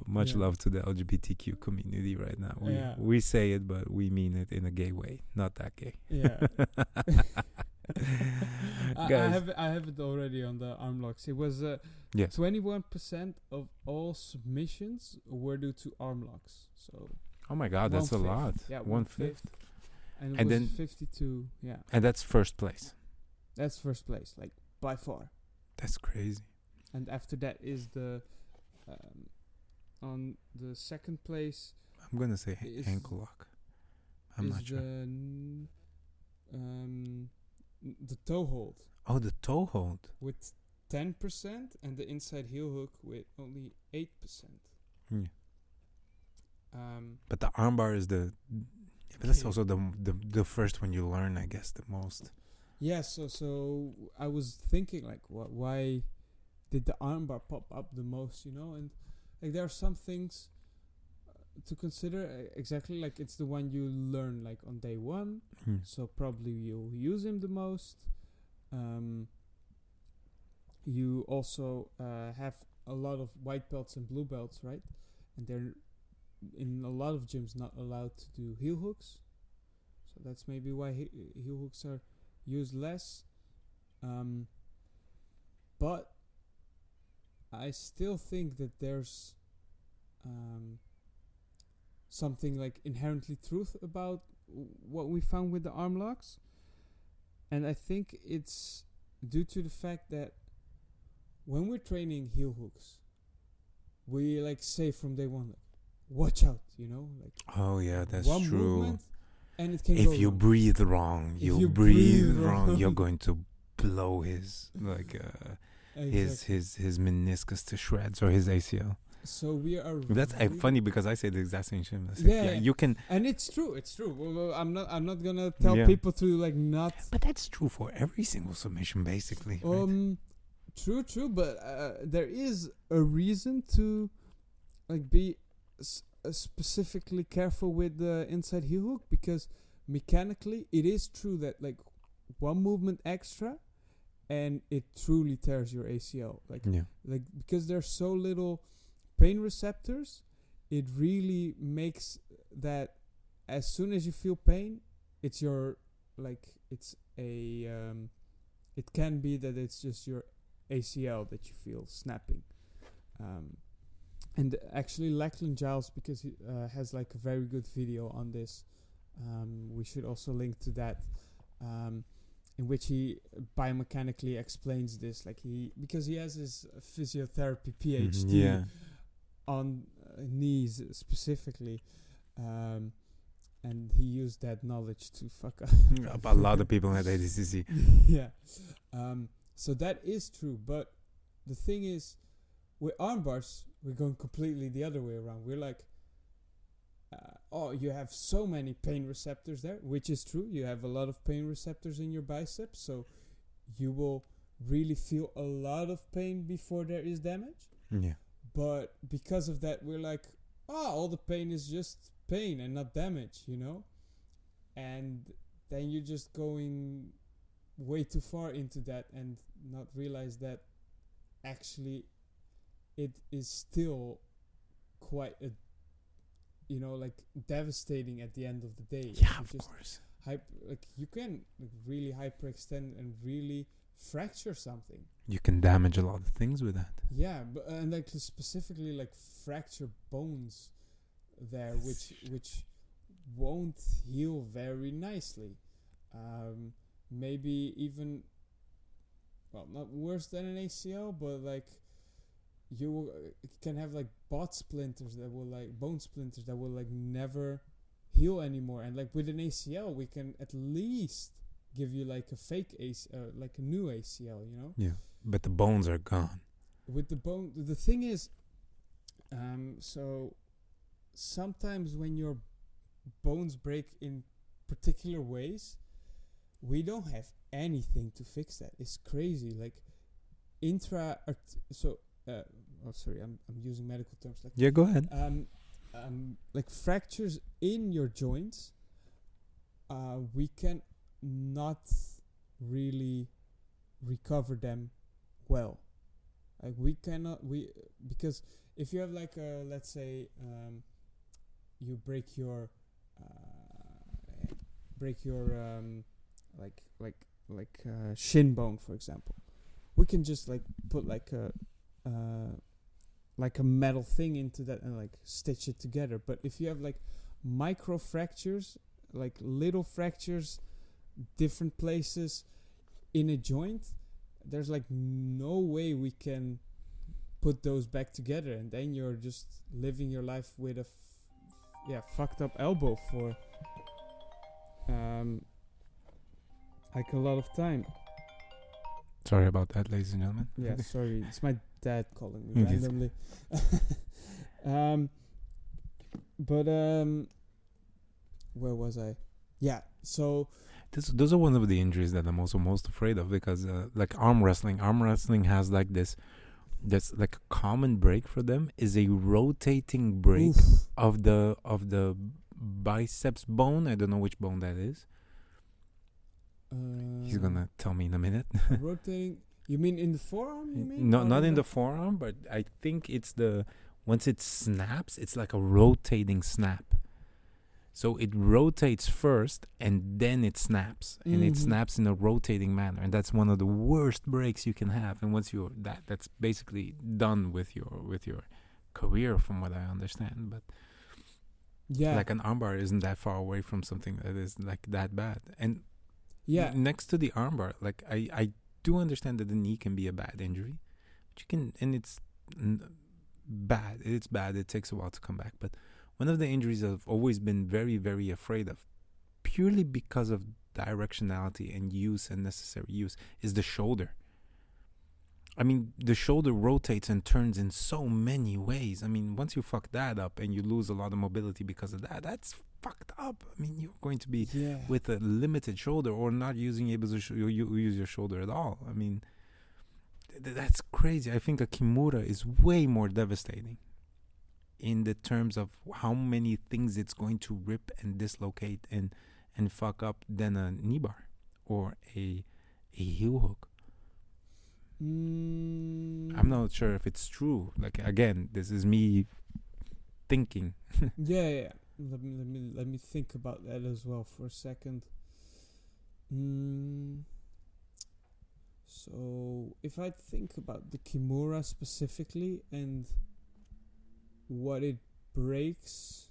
Much love to the LGBTQ community right now. We say it, but we mean it in a gay way, not that gay. Yeah. I have it already on the arm locks. It was 21% of all submissions were due to arm locks. So oh my god, that's a lot. Yeah, 1/5. And it was 52. Yeah. And that's first place. That's first place, like by far. That's crazy. And after that is the on the second place I'm gonna say is- ankle lock. I'm is not sure. the toe hold Oh, the toe hold. with 10% and the inside heel hook with only 8%. Yeah. Um, But the armbar is the. Yeah, but that's Okay. also the first one you learn, I guess, the most. yeah, so I was thinking like, why did the armbar pop up the most? And like there are some things to consider. Exactly, like it's the one you learn like on day one, so probably you'll use him the most. You also have a lot of white belts and blue belts, right? And they're in a lot of gyms not allowed to do heel hooks, so that's maybe why heel hooks are used less. But I still think that there's something like inherently truth about what we found with the arm locks, and I think it's due to the fact that when we're training heel hooks, we like say from day one, like, watch out, like Oh yeah, that's one true. movement and it can go If you wrong. breathe wrong, If you you breathe breathe wrong, you're wrong. going to blow his Exactly. his meniscus to shreds or his ACL. So we are. That's really- funny because I say the exact same shit. Yeah, yeah. You can, and it's true. It's true. Well, I'm not gonna tell Yeah. people to like not. but that's true for every single submission, basically. Right? True. But there is a reason to like be specifically careful with the inside heel hook, because mechanically it is true that like one movement extra and it truly tears your ACL. Like because there's so little pain receptors, it really makes that as soon as you feel pain, it's your like it's a it can be that it's just your ACL that you feel snapping. And actually Lachlan Giles, because he has like a very good video on this, we should also link to that, in which he biomechanically explains this, like because he has his physiotherapy PhD Yeah. on knees specifically, and he used that knowledge to fuck up A lot of people at ADCC. yeah. So that is true, but the thing is, with arm bars, we're going completely the other way around. We're like, you have so many pain receptors there, which is true. You have a lot of pain receptors in your biceps, so you will really feel a lot of pain before there is damage. Yeah. But because of that, we're like, all the pain is just pain and not damage, And then you're just going way too far into that and not realize that actually it is still quite a, like devastating at the end of the day. Yeah, You of just course. you can really hyperextend and really fracture something. You can damage a lot of things with that. Yeah, but and like specifically like fracture bones there, which won't heal very nicely. Maybe even, well, not worse than an ACL, but like you can have like bone splinters that will like never heal anymore. And like with an ACL, we can at least give you like a fake like a new ACL, Yeah. But the bones are gone. With the bone, the thing is, so sometimes when your bones break in particular ways, we don't have anything to fix that. It's crazy. Like sorry, I'm using medical terms. Like Yeah, go ahead. like fractures in your joints, we can not really recover them well. Like because if you have like let's say you break your shin bone, for example, we can just like put like a metal thing into that and like stitch it together. But if you have like micro fractures, like little fractures, different places in a joint, there's like no way we can put those back together, and then you're just living your life with a fucked up elbow for like a lot of time. Sorry about that, ladies and gentlemen. Yeah, sorry, it's my dad calling me Yes. randomly. But where was I? Yeah, so Those are one of the injuries that I'm also most afraid of, because like arm wrestling has like this like a common break for them is a rotating break of the biceps bone. I don't know which bone that is. He's gonna tell me in a minute. Rotating. You mean in the forearm? You mean? No, not in the forearm, but I think it's once it snaps, it's like a rotating snap. So it rotates first and then it snaps, and it snaps in a rotating manner, and that's one of the worst breaks you can have. And once you're that's basically done with your career, from what I understand. But yeah, like an armbar isn't that far away from something that is like that bad. And yeah, next to the armbar, like I do understand that the knee can be a bad injury, but you can, and it's bad. It's bad. It takes a while to come back, but one of the injuries I've always been very, very afraid of, purely because of directionality and use and necessary use, is the shoulder. I mean, the shoulder rotates and turns in so many ways. I mean, once you fuck that up and you lose a lot of mobility because of that, that's fucked up. I mean, you're going to be with a limited shoulder, or not able to use your shoulder at all. I mean, that's crazy. I think a kimura is way more devastating in the terms of how many things it's going to rip and dislocate and fuck up than a knee bar or a heel hook. I'm not sure if it's true. Like, again, this is me thinking. yeah. Let me think about that as well for a second. So if I think about the kimura specifically and what it breaks,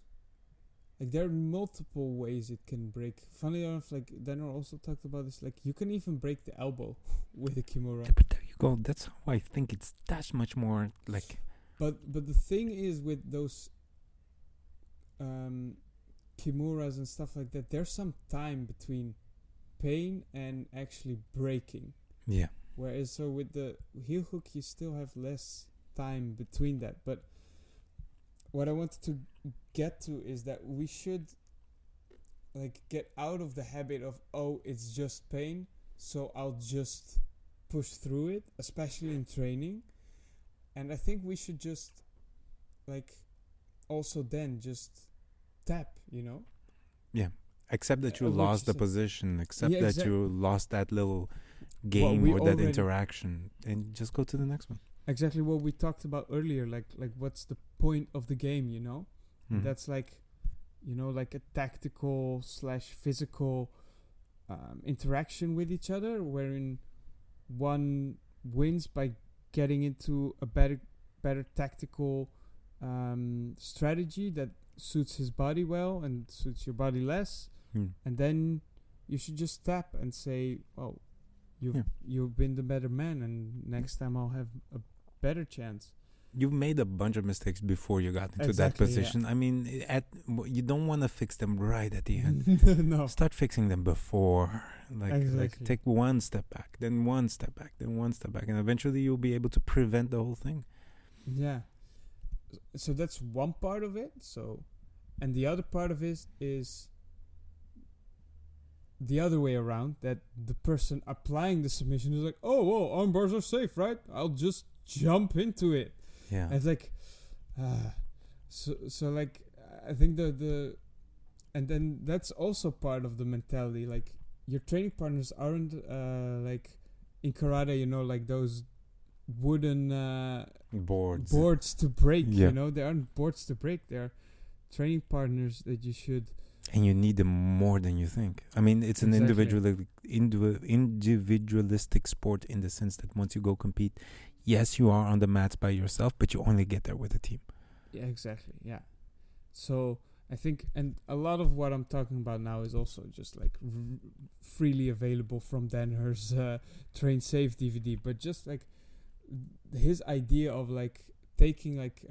like there are multiple ways it can break. Funny enough, like Daniel also talked about this, like you can even break the elbow with a kimura. Yeah, but there you go. That's how I think it's that much more like. But the thing is with those kimuras and stuff like that, there's some time between pain and actually breaking. Yeah. Whereas so with the heel hook, you still have less time between that. But what I wanted to get to is that we should like get out of the habit of, oh, it's just pain, so I'll just push through it, especially in training. And I think we should just like also then just tap, you know? Yeah. Accept that you lost the position, accept that you lost that little game or that interaction, and just go to the next one. Exactly what we talked about earlier, like what's the point of the game, you know? That's like, you know, like a tactical / physical interaction with each other, wherein one wins by getting into a better tactical strategy that suits his body well and suits your body less, and then you should just tap and say, oh, you've been the better man, and next time I'll have a better chance. You've made a bunch of mistakes before you got into that position. Yeah. I mean, you don't want to fix them right at the end. No. Start fixing them before. Like take one step back, then one step back, then one step back, and eventually you'll be able to prevent the whole thing. Yeah. So that's one part of it. So, and the other part of it is the other way around, that the person applying the submission is like, oh, well, arm bars are safe, right? I'll just jump into it. Yeah. And it's like, so like, I think the and then that's also part of the mentality. Like, your training partners aren't like in karate, you know, like those wooden boards to break. Yeah. You know, they aren't boards to break. They're training partners that you should. And you need them more than you think. I mean, it's an individualistic sport in the sense that once you go compete, yes, you are on the mats by yourself, but you only get there with a team. Yeah, exactly. Yeah. So I think, and a lot of what I'm talking about now is also just like freely available from Danaher's Train Safe DVD. But just like his idea of like taking like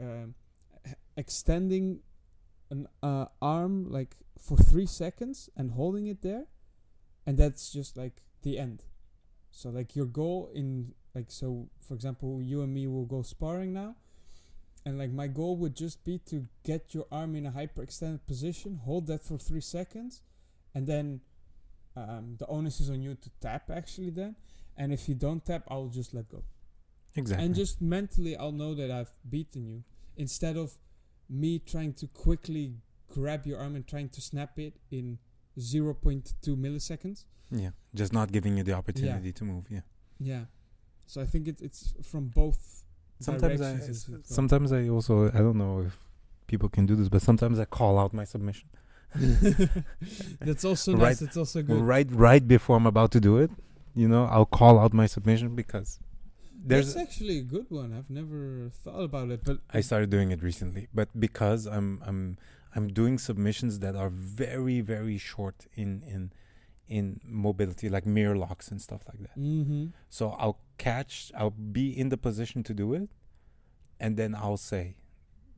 extending an arm like for 3 seconds and holding it there, and that's just like the end. So like your goal in like, so for example, you and me will go sparring now, and like my goal would just be to get your arm in a hyperextended position, hold that for 3 seconds, and then the onus is on you to tap actually then. And if you don't tap, I'll just let go. Exactly. And just mentally, I'll know that I've beaten you, instead of me trying to quickly grab your arm and trying to snap it in 0.2 milliseconds. Yeah, just not giving you the opportunity to move. Yeah. Yeah. So I think it's from both directions. Sometimes I also, I don't know if people can do this, but sometimes I call out my submission. That's also nice. That's also good. Right before I'm about to do it, I'll call out my submission because that's actually a good one. I've never thought about it, but I started doing it recently. But because I'm doing submissions that are very, very short in mobility, like mirror locks and stuff like that. Mm-hmm. So I'll be in the position to do it, and then I'll say,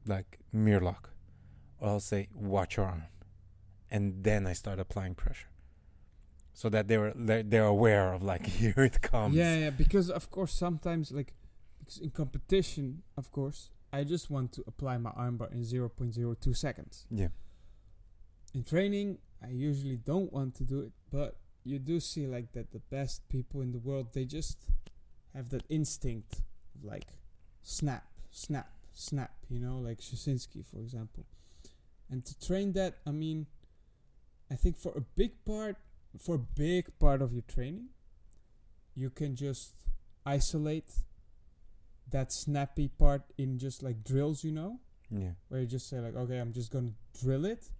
like, mirror lock, or I'll say, watch your arm, and then I start applying pressure, so that they're aware of, like, here it comes. Yeah, because of course sometimes, like, because in competition, of course, I just want to apply my armbar in 0.02 seconds. Yeah. In training, I usually don't want to do it, but you do see like that the best people in the world, they just have that instinct of like snap, snap, snap, like Szysinski, for example. And to train that, I mean, I think for a big part of your training, you can just isolate that snappy part in just like drills, Yeah. where you just say like, okay, I'm just going to drill it.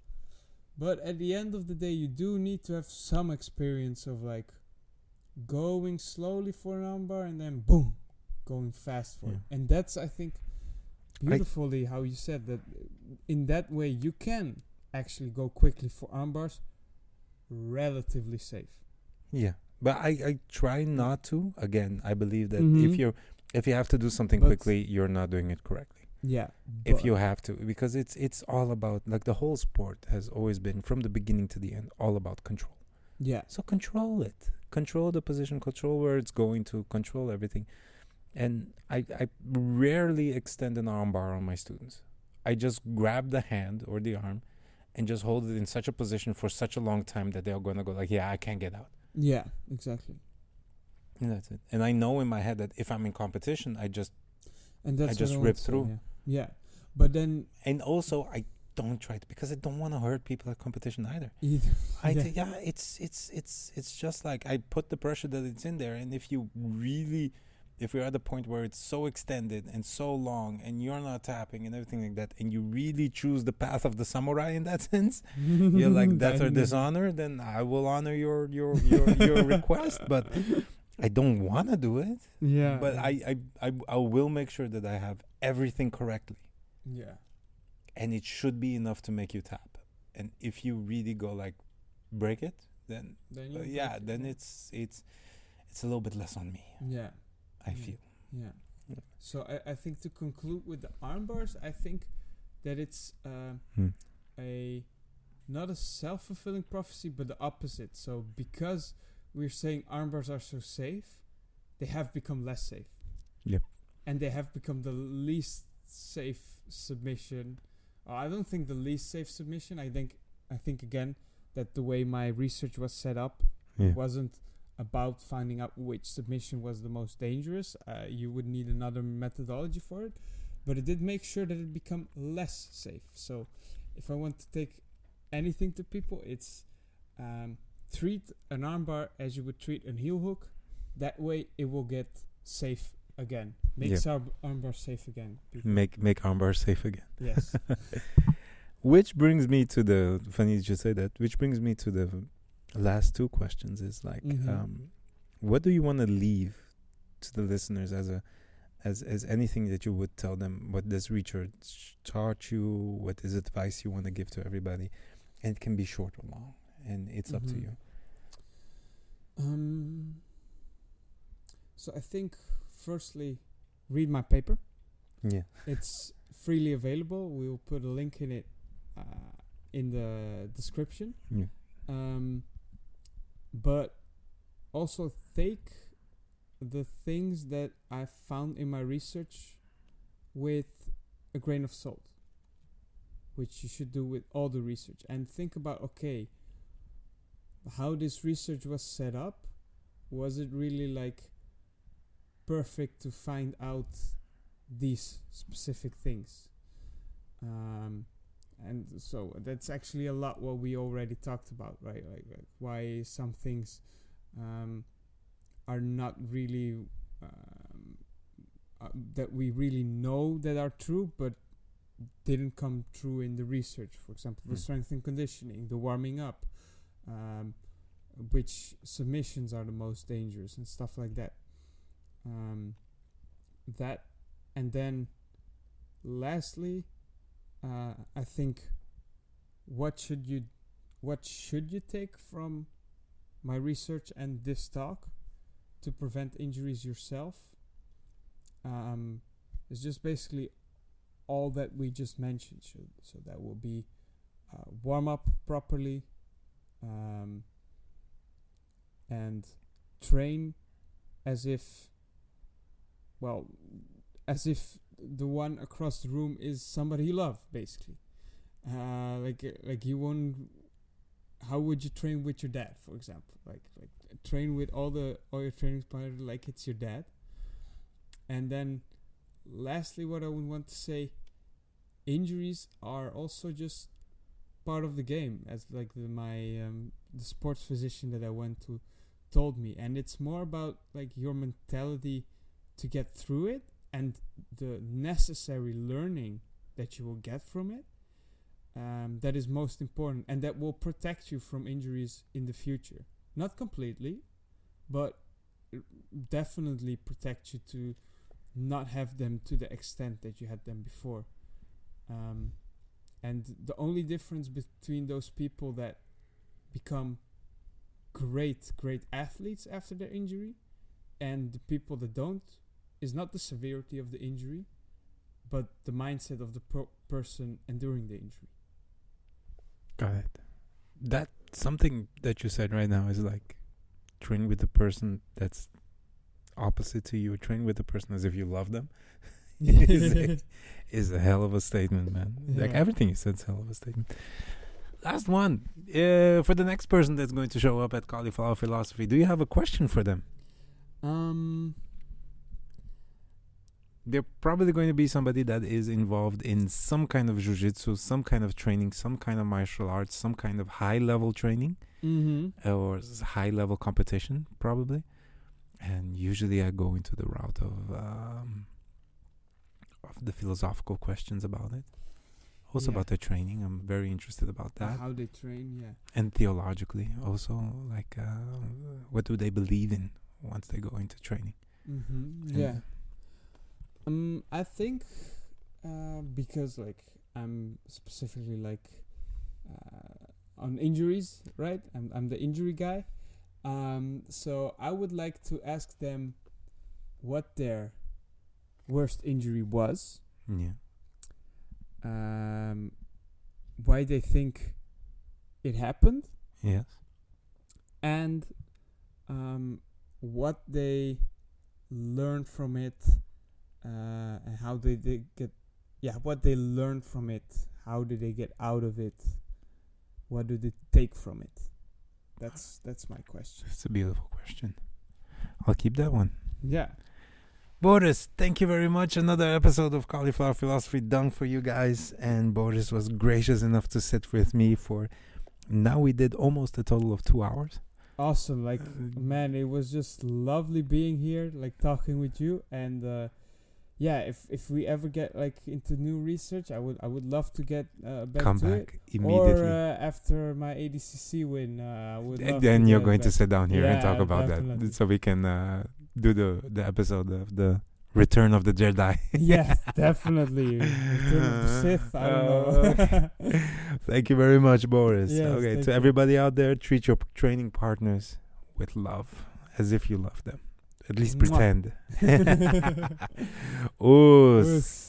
But at the end of the day, you do need to have some experience of like going slowly for an armbar and then boom, going fast for it. And that's, I think, beautifully how you said that in that way you can actually go quickly for armbars, relatively safe. Yeah, but I try not to. Again, I believe that if you have to do something quickly, you're not doing it correctly. Yeah. If you have to, because it's all about, like, the whole sport has always been, from the beginning to the end, all about control. Yeah. So control it. Control the position, control where it's going to, control everything. And I rarely extend an armbar on my students. I just grab the hand or the arm and just hold it in such a position for such a long time that they're going to go like, yeah, I can't get out. Yeah, exactly. And that's it. And I know in my head that if I'm in competition, I just rip through. Yeah. But then... And also, I don't try to, because I don't want to hurt people at competition either. It's just like, I put the pressure that it's in there. And if you're at the point where it's so extended and so long and you're not tapping and everything like that, and you really choose the path of the samurai in that sense, you're like, death or dishonor, then I will honor your request, but I don't want to do it. Yeah. But I will make sure that I have everything correctly. Yeah. And it should be enough to make you tap. And if you really go like break it, then it's a little bit less on me. Yeah. I feel. Yeah. So I think to conclude with the arm bars, I think that it's not a self-fulfilling prophecy, but the opposite. So because we're saying arm bars are so safe, they have become less safe. Yep. And they have become the least safe submission. I don't think the least safe submission. I think again that the way my research was set up, it wasn't about finding out which submission was the most dangerous. You would need another methodology for it, but it did make sure that it become less safe. So if I want to take anything to people, it's treat an armbar as you would treat a heel hook. That way it will get safe again. Makes our armbar safe again. People. Make armbar safe again. Yes. Which brings me to the, funny you just say that, which brings me to the last two questions is like, what do you want to leave to the listeners as anything that you would tell them? What does research taught you? What is advice you want to give to everybody? And it can be short or long, and it's up to you. So I think firstly, read my paper. Yeah. It's freely available. We'll put a link in it in the description. Yeah. But also take the things that I found in my research with a grain of salt, which you should do with all the research, and think about, okay, how this research was set up. Was it really like perfect to find out these specific things? And so that's actually a lot what we already talked about, right? Like why some things are not really that we really know that are true, but didn't come true in the research. For example, the strength and conditioning, the warming up, which submissions are the most dangerous and stuff like that. That, and then lastly, I think what should you take from my research and this talk to prevent injuries yourself? It's just basically all that we just mentioned. So that will be warm up properly, and train as if the one across the room is somebody you love, basically. Like you won't. How would you train with your dad, for example? Like train with all your training partners like it's your dad. And then, lastly, what I would want to say, injuries are also just part of the game, as like the sports physician that I went to told me, and it's more about like your mentality to get through it and the necessary learning that you will get from it. That is most important, and that will protect you from injuries in the future. Not completely, but definitely protect you to not have them to the extent that you had them before. And the only difference between those people that become great athletes after their injury and the people that don't is not the severity of the injury, but the mindset of the person enduring the injury. Got it. That something that you said right now is like train with the person that's opposite to you. Train with the person as if you love them. is a hell of a statement, man. Yeah. Like everything you said is a hell of a statement. Last one. For the next person that's going to show up at Cauliflower Philosophy, do you have a question for them? They're probably going to be somebody that is involved in some kind of jiu-jitsu, some kind of training, some kind of martial arts, some kind of high-level training, or high-level competition, probably. And usually I go into the route of the philosophical questions about it. Also about their training. I'm very interested about that. How they train, yeah. And theologically also, like what do they believe in once they go into training? Yeah. I think because like I'm specifically like on injuries, right? I'm the injury guy. So I would like to ask them what their worst injury was. Yeah. Why they think it happened. Yes. And what they learned from it. And how did they get what they learned from it, how did they get out of it, what do they take from it? That's my question. It's a beautiful question. I'll keep that one. Yeah. Boris, thank you very much. Another episode of Cauliflower Philosophy done for you guys, and Boris was gracious enough to sit with me for now we did almost a total of 2 hours. Awesome. Like man, it was just lovely being here, like talking with you. And if we ever get like into new research, I would love to get back Come to back it. immediately. Or after my ADCC win, I would love then to you're get going back. to sit down here and talk about definitely. that, so we can do the episode of the Return of the Jedi. Yes, definitely. Return of the Sith. I don't know. Thank you very much, Boris. Yes, okay, thank to you. everybody out there, treat your training partners with love, as if you love them. At least Mwah. pretend. Us.